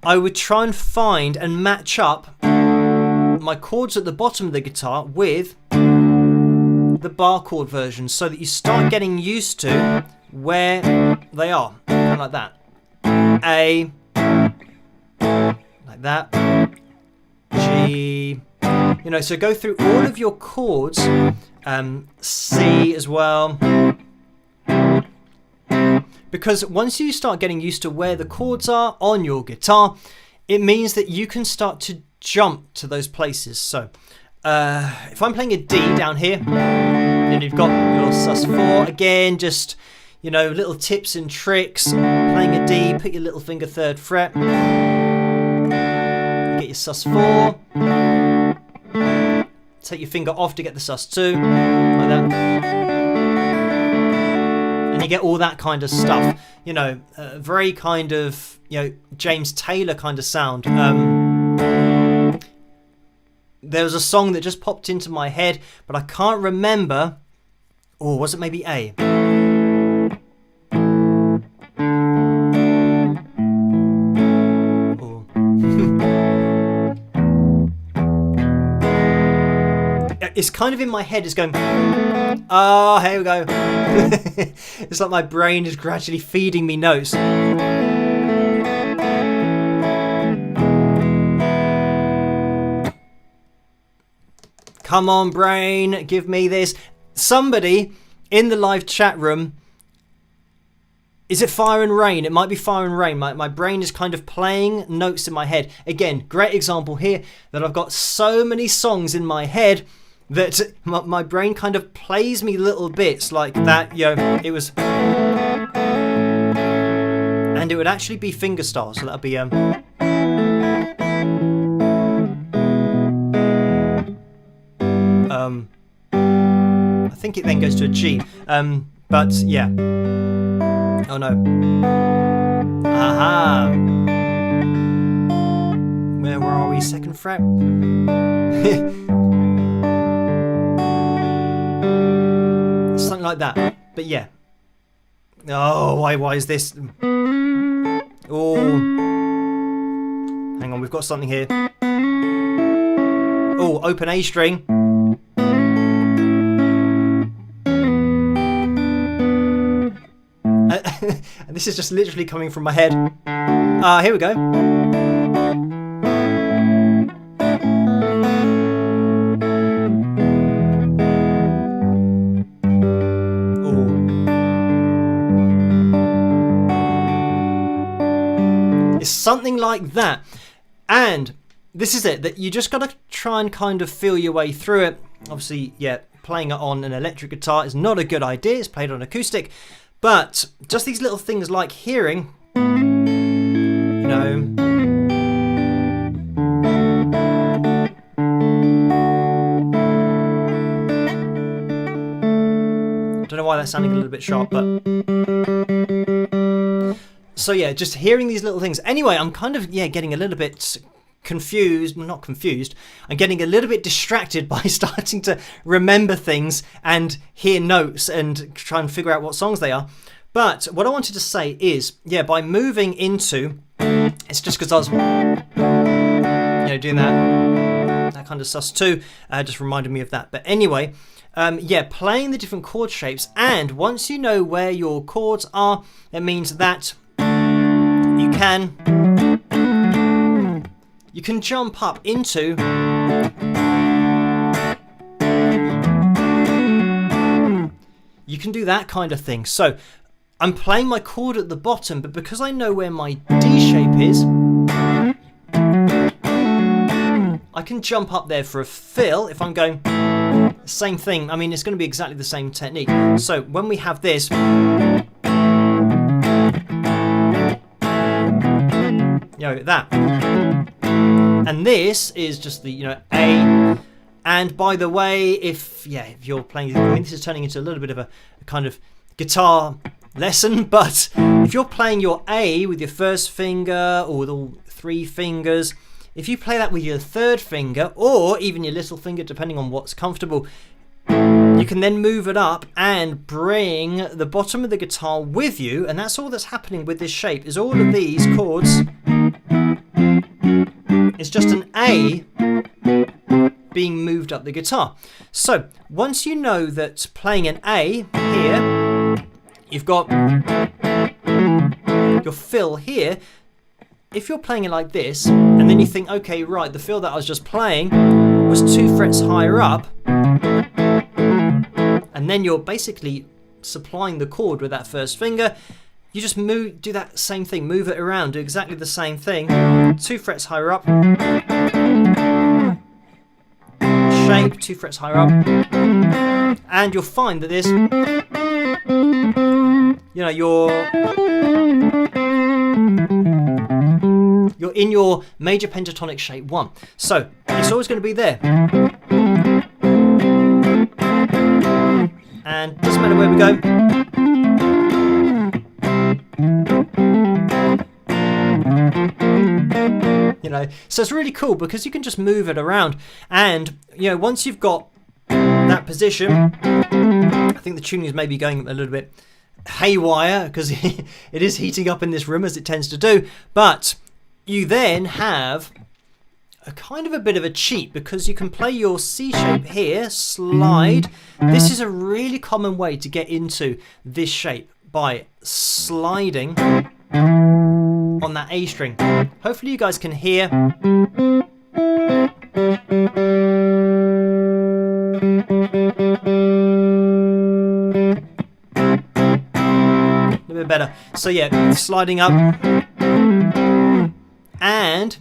I would try and find and match up my chords at the bottom of the guitar with the bar chord version, so that you start getting used to where they are, kind of like that. A, like that. G, you know, so go through all of your chords. C as well, because once you start getting used to where the chords are on your guitar, it means that you can start to jump to those places. So if I'm playing a D down here, then you've got your sus4 again, just, you know, little tips and tricks. Playing a D, put your little finger 3rd fret, get your sus4, take your finger off to get the sus2, like that, and you get all that kind of stuff, you know, very kind of, you know, James Taylor kind of sound. There was a song that just popped into my head, but I can't remember. Or was it maybe A? Oh. It's kind of in my head. It's going, oh, here we go. It's like my brain is gradually feeding me notes. Come on, brain, give me this. Somebody in the live chat room, is it Fire and Rain? It might be Fire and Rain. My brain is kind of playing notes in my head. Again, great example here that I've got so many songs in my head that my brain kind of plays me little bits like that. You know, it was, and it would actually be fingerstyle. So that'd be I think it then goes to a G, but yeah. Oh no. Aha. Where are we? 2nd fret. Something like that. But yeah. Oh, why is this? Oh. Hang on, we've got something here. Oh, open A string. And this is just literally coming from my head. Here we go. Ooh. It's something like that. And this is it, that you just got to try and kind of feel your way through it. Obviously, yeah, playing it on an electric guitar is not a good idea. It's played on acoustic. But just these little things like hearing, you know, don't know why that's sounding a little bit sharp, but so yeah, just hearing these little things. Anyway, I'm kind of getting a little bit confused, not confused, I'm getting a little bit distracted by starting to remember things and hear notes and try and figure out what songs they are. But what I wanted to say is, by moving into, it's just because I was, doing that kind of sus too, just reminded me of that. But anyway, playing the different chord shapes, and once you know where your chords are, it means that you can jump up into you can do that kind of thing. So I'm playing my chord at the bottom, but because I know where my D shape is, I can jump up there for a fill. If I'm going same thing, I mean, it's going to be exactly the same technique. So when we have this, that, and this is just the A. And by the way, if you're playing, I mean, this is turning into a little bit of a kind of guitar lesson, but if you're playing your A with your first finger or with all three fingers, if you play that with your third finger or even your little finger, depending on what's comfortable, you can then move it up and bring the bottom of the guitar with you, and that's all that's happening with this shape, is all of these chords, it's just an A being moved up the guitar. So once you know that playing an A here, you've got your fill here. If you're playing it like this, and then you think, okay, right, the fill that I was just playing was 2 frets higher up, and then you're basically supplying the chord with that first finger, you just do that same thing, move it around, do exactly the same thing, 2 frets higher up, shape, 2 frets higher up, and you'll find that this, you're in your major pentatonic shape 1. So it's always going to be there. And doesn't matter where we go. So it's really cool because you can just move it around. And, once you've got that position, I think the tuning is maybe going a little bit haywire because it is heating up in this room as it tends to do. But you then have a kind of a bit of a cheat because you can play your C shape here, slide. This is a really common way to get into this shape, by sliding on that A string. Hopefully you guys can hear. A little bit better. So sliding up. And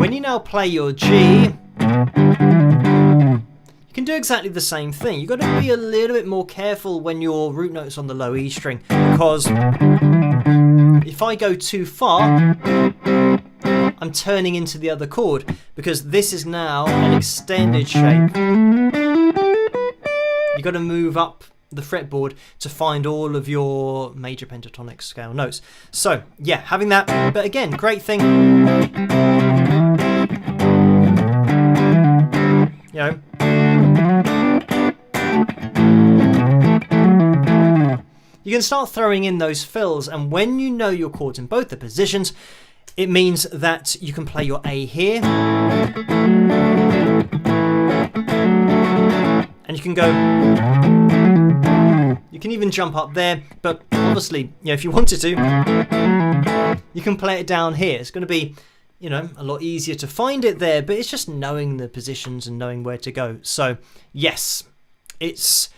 when you now play your G, you can do exactly the same thing. You've got to be a little bit more careful when your root note's on the low E string, because if I go too far, I'm turning into the other chord, because this is now an extended shape. You've got to move up the fretboard to find all of your major pentatonic scale notes. So having that, but again, great thing, you can start throwing in those fills, and when you know your chords in both the positions, it means that you can play your A here, and you can go, you can even jump up there, but obviously, if you wanted to, you can play it down here. It's going to be, a lot easier to find it there, but it's just knowing the positions and knowing where to go. So, yes, it's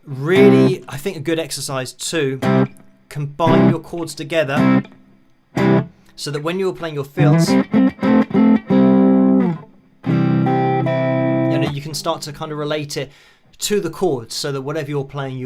really, I think, a good exercise to combine your chords together so that when you're playing your fills, you can start start to kind of relate it to the chords, so that whatever you're playing,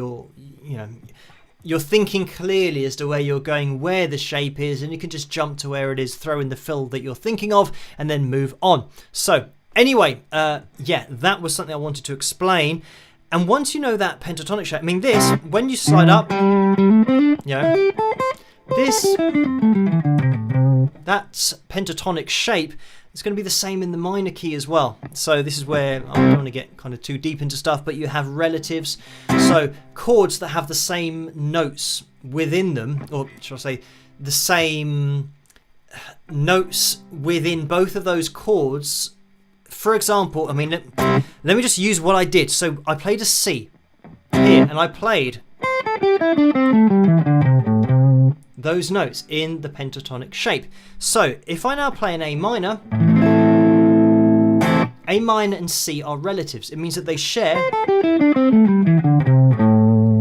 you're thinking clearly as to where you're going, where the shape is, and you can just jump to where it is, throw in the fill that you're thinking of, and then move on. So anyway, yeah, that was something I wanted to explain. And once you know that pentatonic shape, I mean this, when you slide up, this, that's pentatonic shape. It's going to be the same in the minor key as well. So this is where I don't want to get kind of too deep into stuff, but you have relatives. So chords that have the same notes within them, or should I say the same notes within both of those chords. For example, I mean, let me just use what I did. So I played a C here, and I played those notes in the pentatonic shape. So if I now play an A minor and C are relatives. It means that they share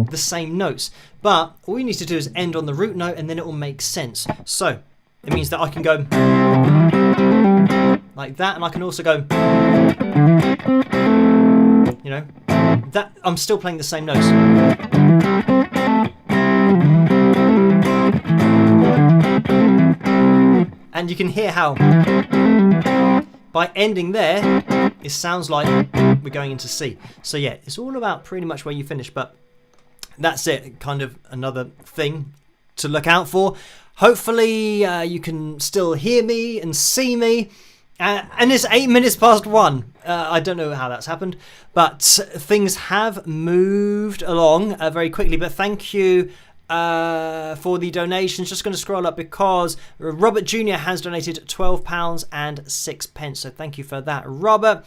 the same notes, but all you need to do is end on the root note, and then it will make sense. So it means that I can go like that, and I can also go, that I'm still playing the same notes. And you can hear how by ending there, it sounds like we're going into C. So yeah, it's all about pretty much where you finish, but that's it. Kind of another thing to look out for. Hopefully you can still hear me and see me. And it's 8 minutes past 1. I don't know how that's happened, but things have moved along very quickly. But thank you for the donations. Just going to scroll up because Robert Jr. has donated £12.06. So thank you for that, Robert.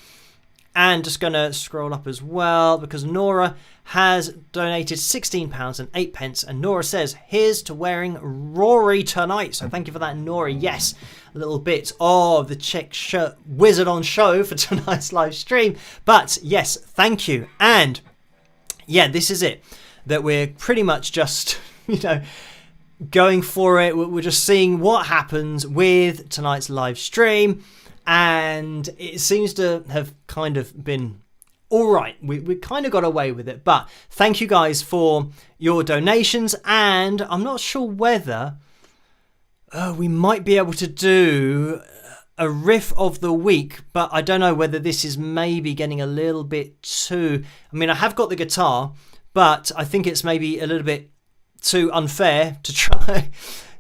And just going to scroll up as well because Nora has donated £16.08. And Nora says, here's to wearing Rory tonight. So thank you for that, Nora. Yes, a little bit of the check shirt wizard on show for tonight's live stream. But yes, thank you. And yeah, this is it. That we're pretty much just, going for it. We're just seeing what happens with tonight's live stream. And it seems to have kind of been all right. We kind of got away with it. But thank you guys for your donations. And I'm not sure whether we might be able to do a riff of the week. But I don't know whether this is maybe getting a little bit too... I mean, I have got the guitar, but I think it's maybe a little bit too unfair to try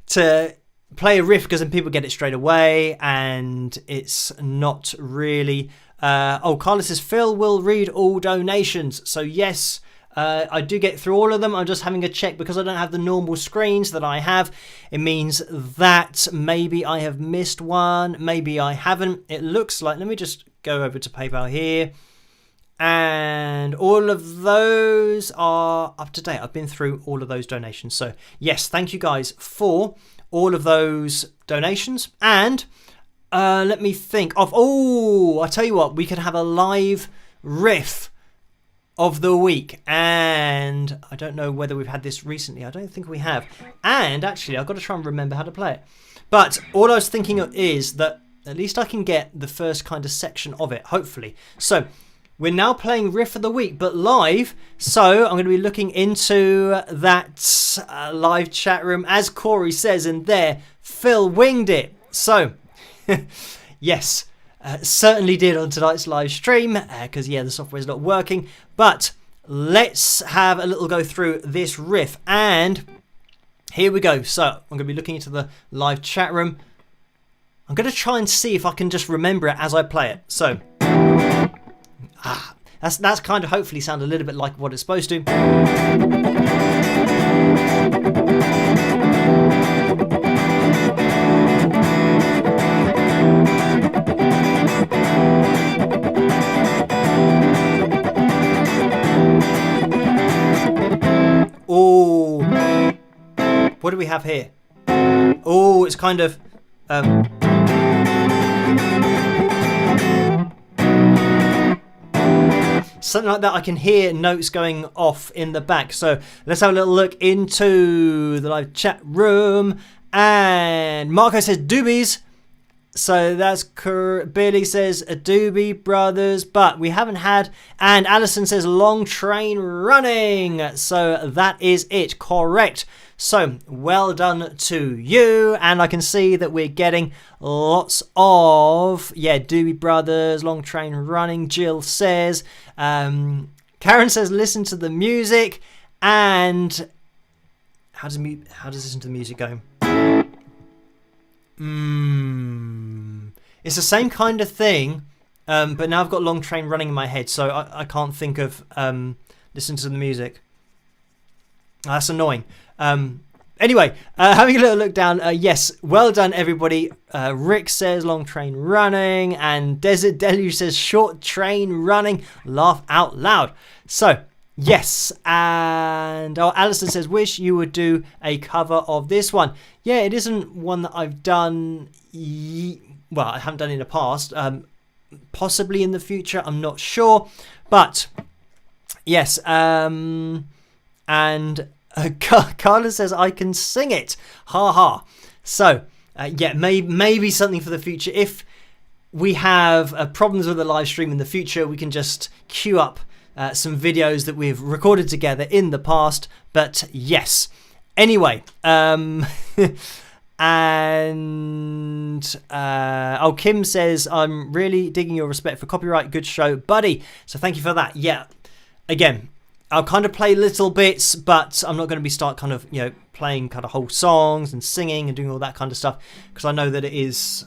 to play a riff because then people get it straight away and it's not really... Carlos says, Phil will read all donations. So yes, I do get through all of them. I'm just having a check because I don't have the normal screens that I have. It means that maybe I have missed one, maybe I haven't. It looks like... Let me just go over to PayPal here. And all of those are up to date. I've been through all of those donations. So yes, thank you guys for all of those donations. And let me think of... I tell you what, we could have a live riff of the week. And I don't know whether we've had this recently. I don't think we have. And actually, I've got to try and remember how to play it. But all I was thinking of is that at least I can get the first kind of section of it, hopefully. So... we're now playing Riff of the Week, but live. So I'm going to be looking into that live chat room. As Corey says in there, Phil winged it. So, yes, certainly did on tonight's live stream. Because, the software is not working. But let's have a little go through this riff. And here we go. So I'm going to be looking into the live chat room. I'm going to try and see if I can just remember it as I play it. So... that's kind of hopefully sound a little bit like what it's supposed to. Oh, what do we have here? Oh, it's kind of... something like that. I can hear notes going off in the back. So let's have a little look into the live chat room. And Marco says, doobies. So that's Billy says Doobie Brothers, but we haven't had. And Alison says Long Train Running. So that is it. Correct. So well done to you. And I can see that we're getting lots of, Doobie Brothers, Long Train Running. Jill says. Karen says listen to the music. And how does listen to the music go? It's the same kind of thing, but now I've got Long Train Running in my head, so I can't think of listen to the music. That's annoying. Anyway, having a little look down. Yes, well done everybody. Rick says Long Train Running, and Desert Deluge says Short Train Running. Laugh out loud. So yes, and Alison says wish you would do a cover of this one. Yeah, it isn't one that I've done. Well, I haven't done in the past. Possibly in the future, I'm not sure. But yes, and Carla says I can sing it. Ha ha. So maybe something for the future. If we have problems with the live stream in the future, we can just queue up some videos that we've recorded together in the past. But yes. Anyway, and Kim says I'm really digging your respect for copyright. Good show, buddy. So thank you for that. Yeah, again, I'll kind of play little bits, but I'm not going to start kind of playing kind of whole songs and singing and doing all that kind of stuff, because I know that it is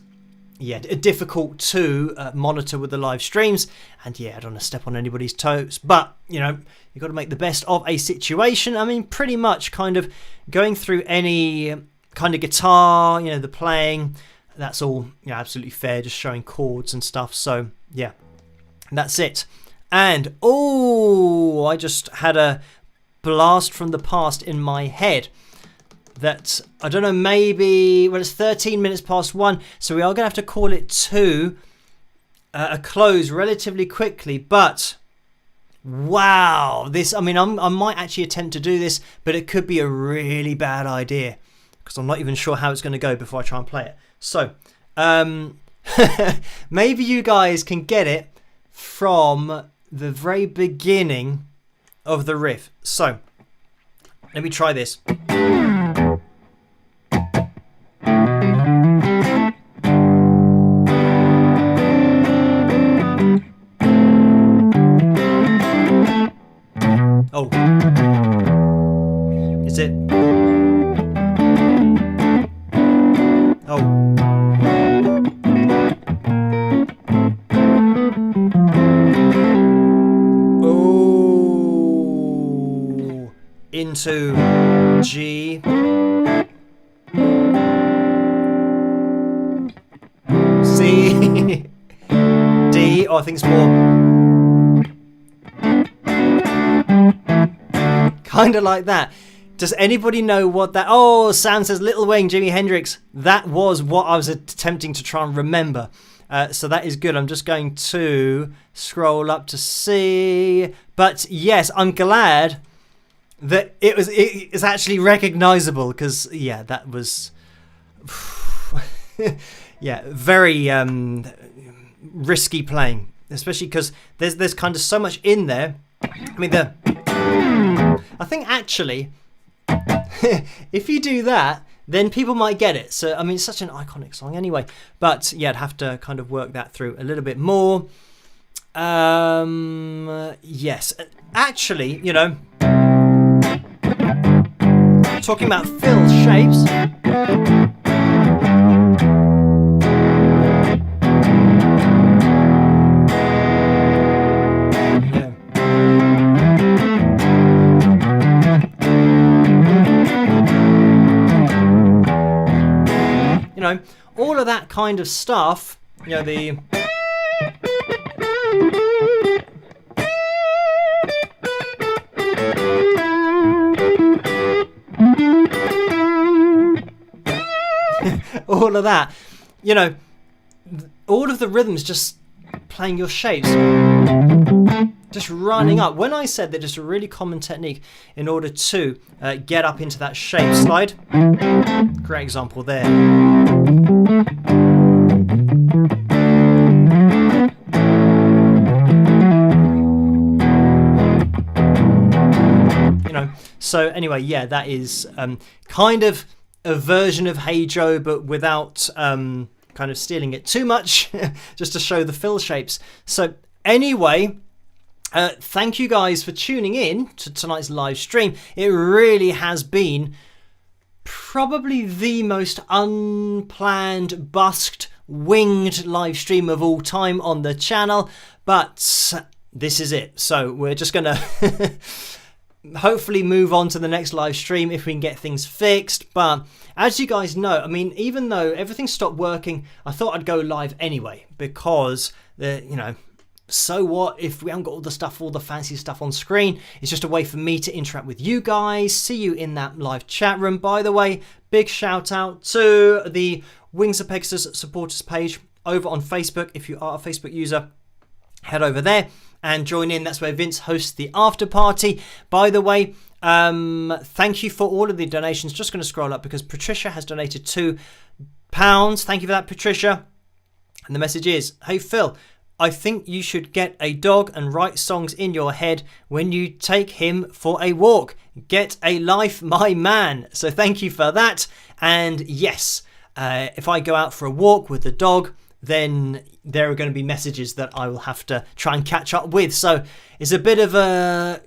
difficult to monitor with the live streams, and I don't want to step on anybody's toes, but you've got to make the best of a situation. I mean, pretty much kind of going through any kind of guitar, the playing, that's all absolutely fair, just showing chords and stuff. So that's it. And I just had a blast from the past in my head that, I don't know, maybe, it's 13 minutes past 1, so we are going to have to call it to a close relatively quickly. But wow, I might actually attempt to do this, but it could be a really bad idea, because I'm not even sure how it's going to go before I try and play it. So maybe you guys can get it from the very beginning of the riff. So let me try this. Oh, is it? Oh. Oh. Into G. C. D. I think it's more. Kind of like that. Does anybody know what that... Oh, Sam says Little Wing, Jimi Hendrix. That was what I was attempting to try and remember. So that is good. I'm just going to scroll up to see. But yes, I'm glad that it's actually recognizable, because that was very risky playing, especially because there's kind of so much in there. I mean, I think actually, if you do that, then people might get it. So, I mean, it's such an iconic song anyway. But I'd have to kind of work that through a little bit more. Yes. Actually, talking about fill shapes. All of that kind of stuff, the all of that, all of the rhythms, just playing your shapes, just running up. When I said that it's a really common technique in order to get up into that shape slide, great example there. So anyway, yeah, that is kind of a version of Hey Joe, but without kind of stealing it too much, just to show the fill shapes. So anyway, thank you guys for tuning in to tonight's live stream. It really has been probably the most unplanned, busked, winged live stream of all time on the channel, but this is it. So we're just gonna hopefully move on to the next live stream if we can get things fixed. But as you guys know, I mean, even though everything stopped working, I thought I'd go live anyway, because so what if we haven't got all the fancy stuff on screen? It's just a way for me to interact with you guys, see you in that live chat room. By the way, big shout out to the Wings of Pegasus supporters page over on Facebook. If you are a Facebook user, head over there and join in. That's where Vince hosts the after party. By the way, thank you for all of the donations. Just going to scroll up because Patricia has donated £2. Thank you for that, Patricia. And the message is, hey Phil, I think you should get a dog and write songs in your head when you take him for a walk. Get a life, my man. So thank you for that. And yes, if I go out for a walk with the dog, then there are going to be messages that I will have to try and catch up with. So it's a bit of a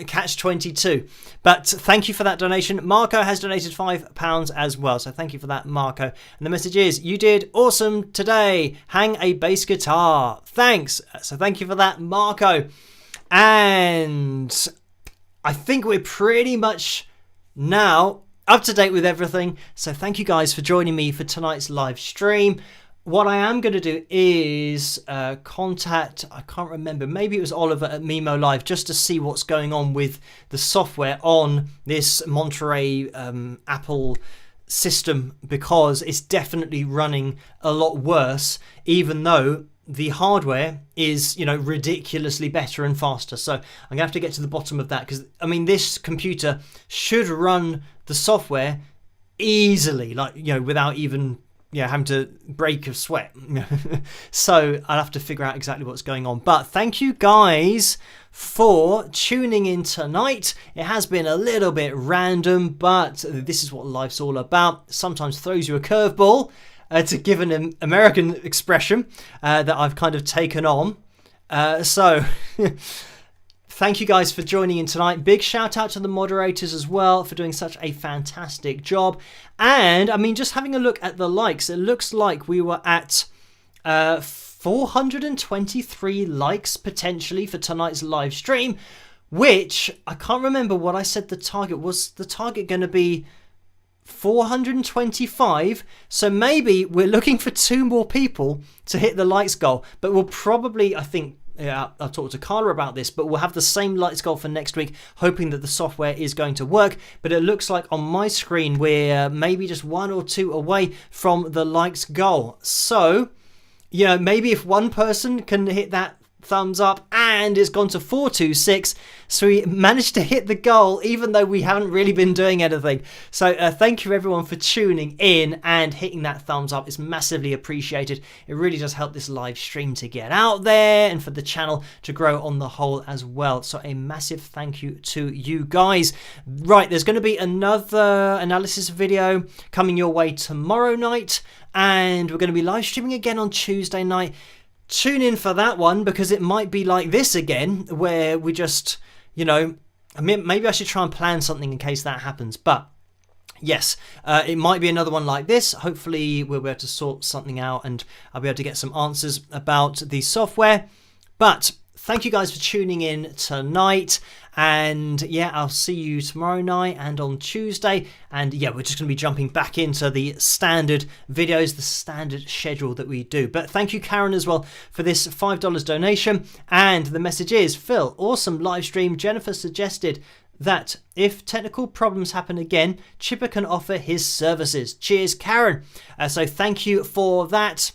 catch-22. But thank you for that donation. Marco has donated £5 as well. So thank you for that, Marco. And the message is, you did awesome today. Hang a bass guitar. Thanks. So thank you for that, Marco. And I think we're pretty much now up to date with everything. So thank you guys for joining me for tonight's live stream. What I am going to do is contact, I can't remember, maybe it was Oliver at Mimo Live, just to see what's going on with the software on this Monterey Apple system, because it's definitely running a lot worse, even though the hardware is, ridiculously better and faster. So I'm going to have to get to the bottom of that, because, I mean, this computer should run the software easily, without even having to break a sweat. So I'll have to figure out exactly what's going on. But thank you guys for tuning in tonight. It has been a little bit random, but this is what life's all about. Sometimes throws you a curveball, to give an American expression that I've kind of taken on. So thank you guys for joining in tonight. Big shout out to the moderators as well for doing such a fantastic job. And I mean, just having a look at the likes, it looks like we were at 423 likes potentially for tonight's live stream, which I can't remember what I said the target was. The target going to be 425, so maybe we're looking for 2 more people to hit the likes goal, but we'll probably, I think, I'll talk to Carla about this, but we'll have the same likes goal for next week, hoping that the software is going to work. But it looks like on my screen we're maybe just 1 or 2 away from the likes goal. So, maybe if one person can hit that thumbs up, and it's gone to 426, so we managed to hit the goal even though we haven't really been doing anything. So thank you everyone for tuning in and hitting that thumbs up. It's massively appreciated. It really does help this live stream to get out there and for the channel to grow on the whole as well. So a massive thank you to you guys. Right, there's going to be another analysis video coming your way tomorrow night, and we're going to be live streaming again on Tuesday night. Tune in for that one, because it might be like this again, where we just, maybe I should try and plan something in case that happens. But yes, it might be another one like this. Hopefully we'll be able to sort something out and I'll be able to get some answers about the software. But thank you guys for tuning in tonight. And I'll see you tomorrow night and on Tuesday. And we're just going to be jumping back into the standard videos, the standard schedule that we do. But thank you, Karen, as well, for this $5 donation. And the message is, Phil, awesome live stream. Jennifer suggested that if technical problems happen again, Chipper can offer his services. Cheers, Karen. So thank you for that.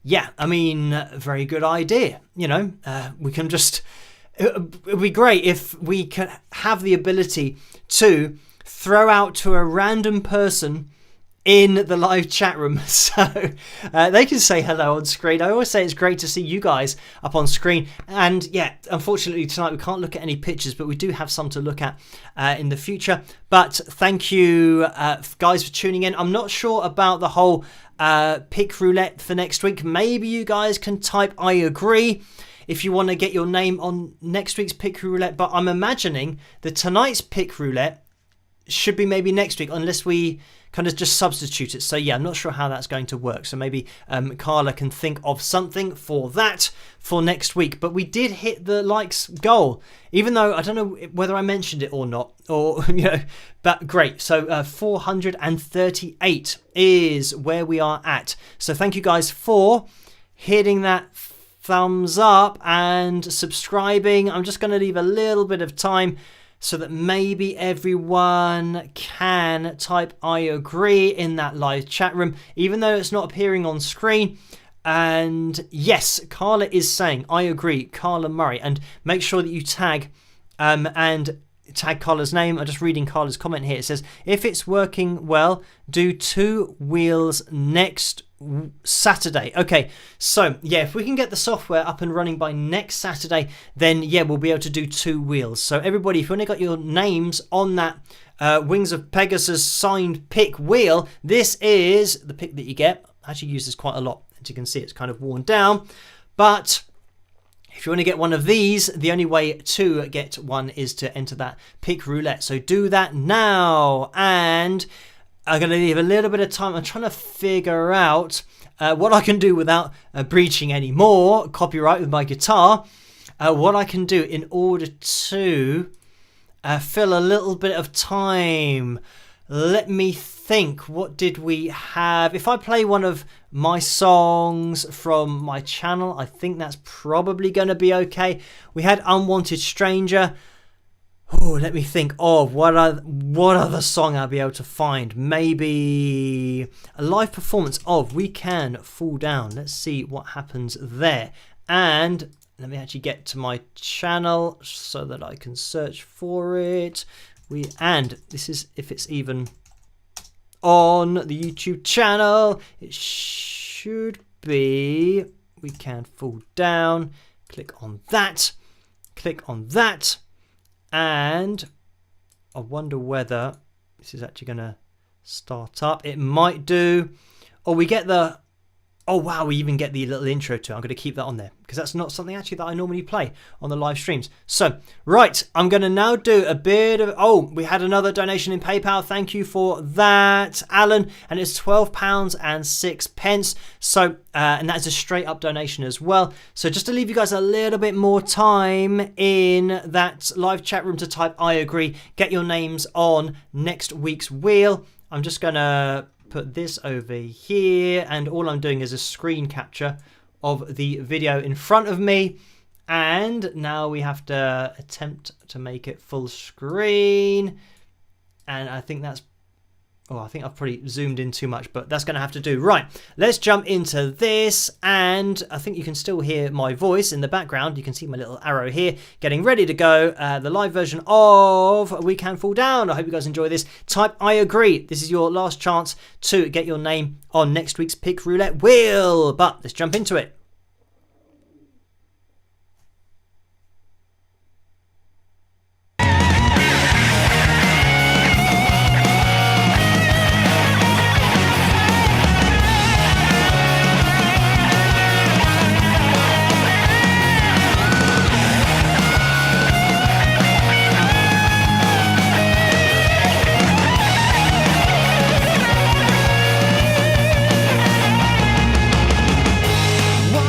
Yeah, I mean, very good idea. We can just... It would be great if we could have the ability to throw out to a random person in the live chat room, so they can say hello on screen. I always say it's great to see you guys up on screen, and yeah, unfortunately tonight we can't look at any pictures, but we do have some to look at in the future. But thank you guys for tuning in. I'm not sure about the whole pick roulette for next week. Maybe you guys can type I agree if you want to get your name on next week's pick roulette, but I'm imagining that tonight's pick roulette should be maybe next week, unless we kind of just substitute it. So yeah, I'm not sure how that's going to work. So maybe Carla can think of something for that for next week. But we did hit the likes goal, even though I don't know whether I mentioned it or not, or but great. So 438 is where we are at. So thank you guys for hitting that thumbs up and subscribing. I'm just going to leave a little bit of time so that maybe everyone can type I agree in that live chat room, even though it's not appearing on screen. And yes, Carla is saying I agree, Carla Murray. And make sure that you tag and tag Carla's name. I'm just reading Carla's comment here. It says, if it's working well, do 2 wheels next Saturday. Okay, so yeah, if we can get the software up and running by next Saturday, then yeah, we'll be able to do 2 wheels. So everybody, if you only got your names on that Wings of Pegasus signed pick wheel, this is the pick that you get. I actually use this quite a lot. As you can see, it's kind of worn down, but if you want to get one of these, the only way to get one is to enter that pick roulette. So do that now. And I'm going to leave a little bit of time. I'm trying to figure out what I can do without breaching any more copyright with my guitar. What I can do in order to fill a little bit of time. Let me think. What did we have? If I play one of my songs from my channel, I think that's probably going to be okay. We had Unwanted Stranger. Oh, let me think of what other song I'll be able to find. Maybe a live performance of We Can Fall Down. Let's see what happens there. And let me actually get to my channel so that I can search for it. And this is if it's even on the YouTube channel. It should be We Can Fall Down. Click on that. Click on that. And I wonder whether this is actually going to start up. It might do. Or we get the... Oh, wow, we even get the little intro too. I'm going to keep that on there because that's not something actually that I normally play on the live streams. So, right, I'm going to now do a bit of... Oh, we had another donation in PayPal. Thank you for that, Alan. And it's £12.06. So, and that's a straight up donation as well. So just to leave you guys a little bit more time in that live chat room to type I agree, get your names on next week's wheel. I'm just going to put this over here, and all I'm doing is a screen capture of the video in front of me, and now we have to attempt to make it full screen, and I think that's... Oh, I think I've probably zoomed in too much, but that's going to have to do. Right, let's jump into this, and I think you can still hear my voice in the background. You can see my little arrow here, getting ready to go. The live version of We Can Fall Down. I hope you guys enjoy this. Type I agree. This is your last chance to get your name on next week's Pick Roulette wheel, but let's jump into it. Whoa.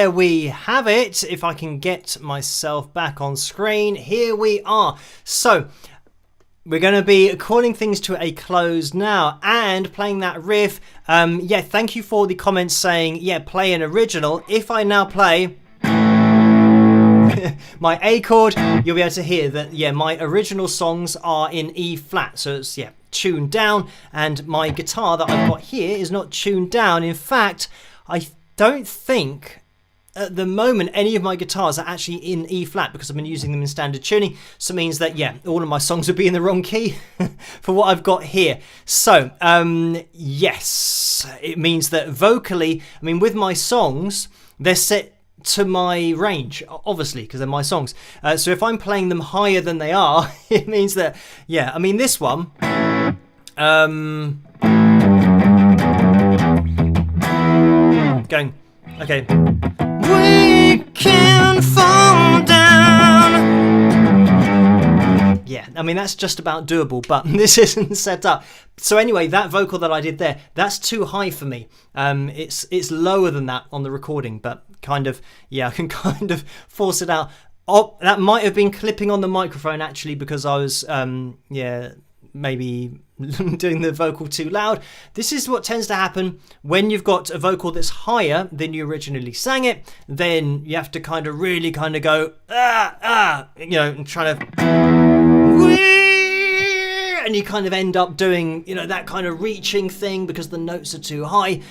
there we have it. If I can get myself back on screen, here we are. So we're going to be calling things to a close now and playing that riff. Yeah, thank you for the comments saying, yeah, play an original. If I now play my A chord, you'll be able to hear that, yeah, my original songs are in E flat. So it's, yeah, tuned down, and my guitar that I've got here is not tuned down. In fact, I don't think at the moment any of my guitars are actually in E flat because I've been using them in standard tuning. So it means that, yeah, all of my songs would be in the wrong key for what I've got here. So yes, it means that vocally, I mean, with my songs, they're set to my range, obviously, because they're my songs. So if I'm playing them higher than they are, it means that, yeah, I mean, this one, going, okay. We can fall down. Yeah, I mean, that's just about doable, but this isn't set up. So anyway, that vocal that I did there, that's too high for me. It's lower than that on the recording, but kind of, yeah, I can kind of force it out. Oh, that might have been clipping on the microphone actually, because I was, yeah, maybe doing the vocal too loud. This is what tends to happen when you've got a vocal that's higher than you originally sang it. Then you have to kind of really kind of go, you know, and try to, and you kind of end up doing, you know, that kind of reaching thing because the notes are too high.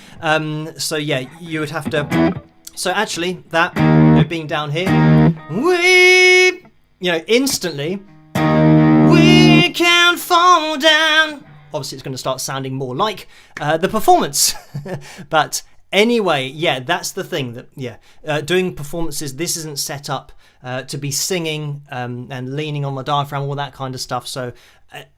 So yeah, you would have to, so actually that, you know, being down here, you know, instantly, we can fall down. Obviously, it's going to start sounding more like the performance. But anyway, yeah, that's the thing that, yeah, doing performances, this isn't set up to be singing and leaning on my diaphragm, all that kind of stuff. So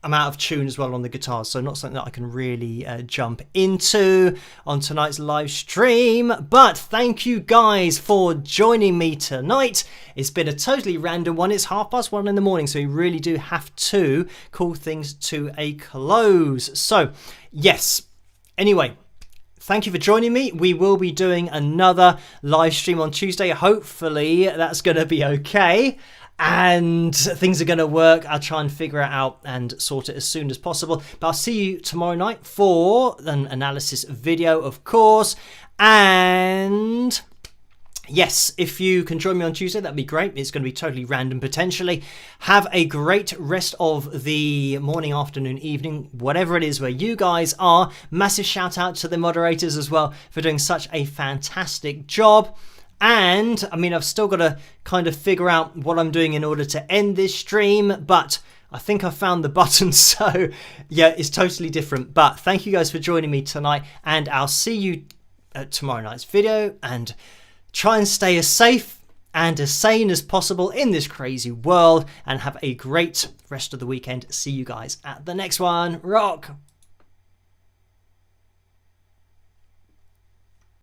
I'm out of tune as well on the guitar, so not something that I can really jump into on tonight's live stream. But thank you guys for joining me tonight. It's been a totally random one. It's 1:30 in the morning, so we really do have to call things to a close. So yes, anyway, thank you for joining me. We will be doing another live stream on Tuesday. Hopefully that's going to be okay and things are going to work. I'll try and figure it out and sort it as soon as possible. But I'll see you tomorrow night for an analysis video, of course. And yes, if you can join me on Tuesday, that'd be great. It's going to be totally random potentially. Have a great rest of the morning, afternoon, evening, whatever it is where you guys are. Massive shout out to the moderators as well for doing such a fantastic job. And I mean, I've still got to kind of figure out what I'm doing in order to end this stream, but I think I found the button. So yeah, it's totally different. But thank you guys for joining me tonight, and I'll see you at tomorrow night's video, and try and stay as safe and as sane as possible in this crazy world, and have a great rest of the weekend. See you guys at the next one. Rock!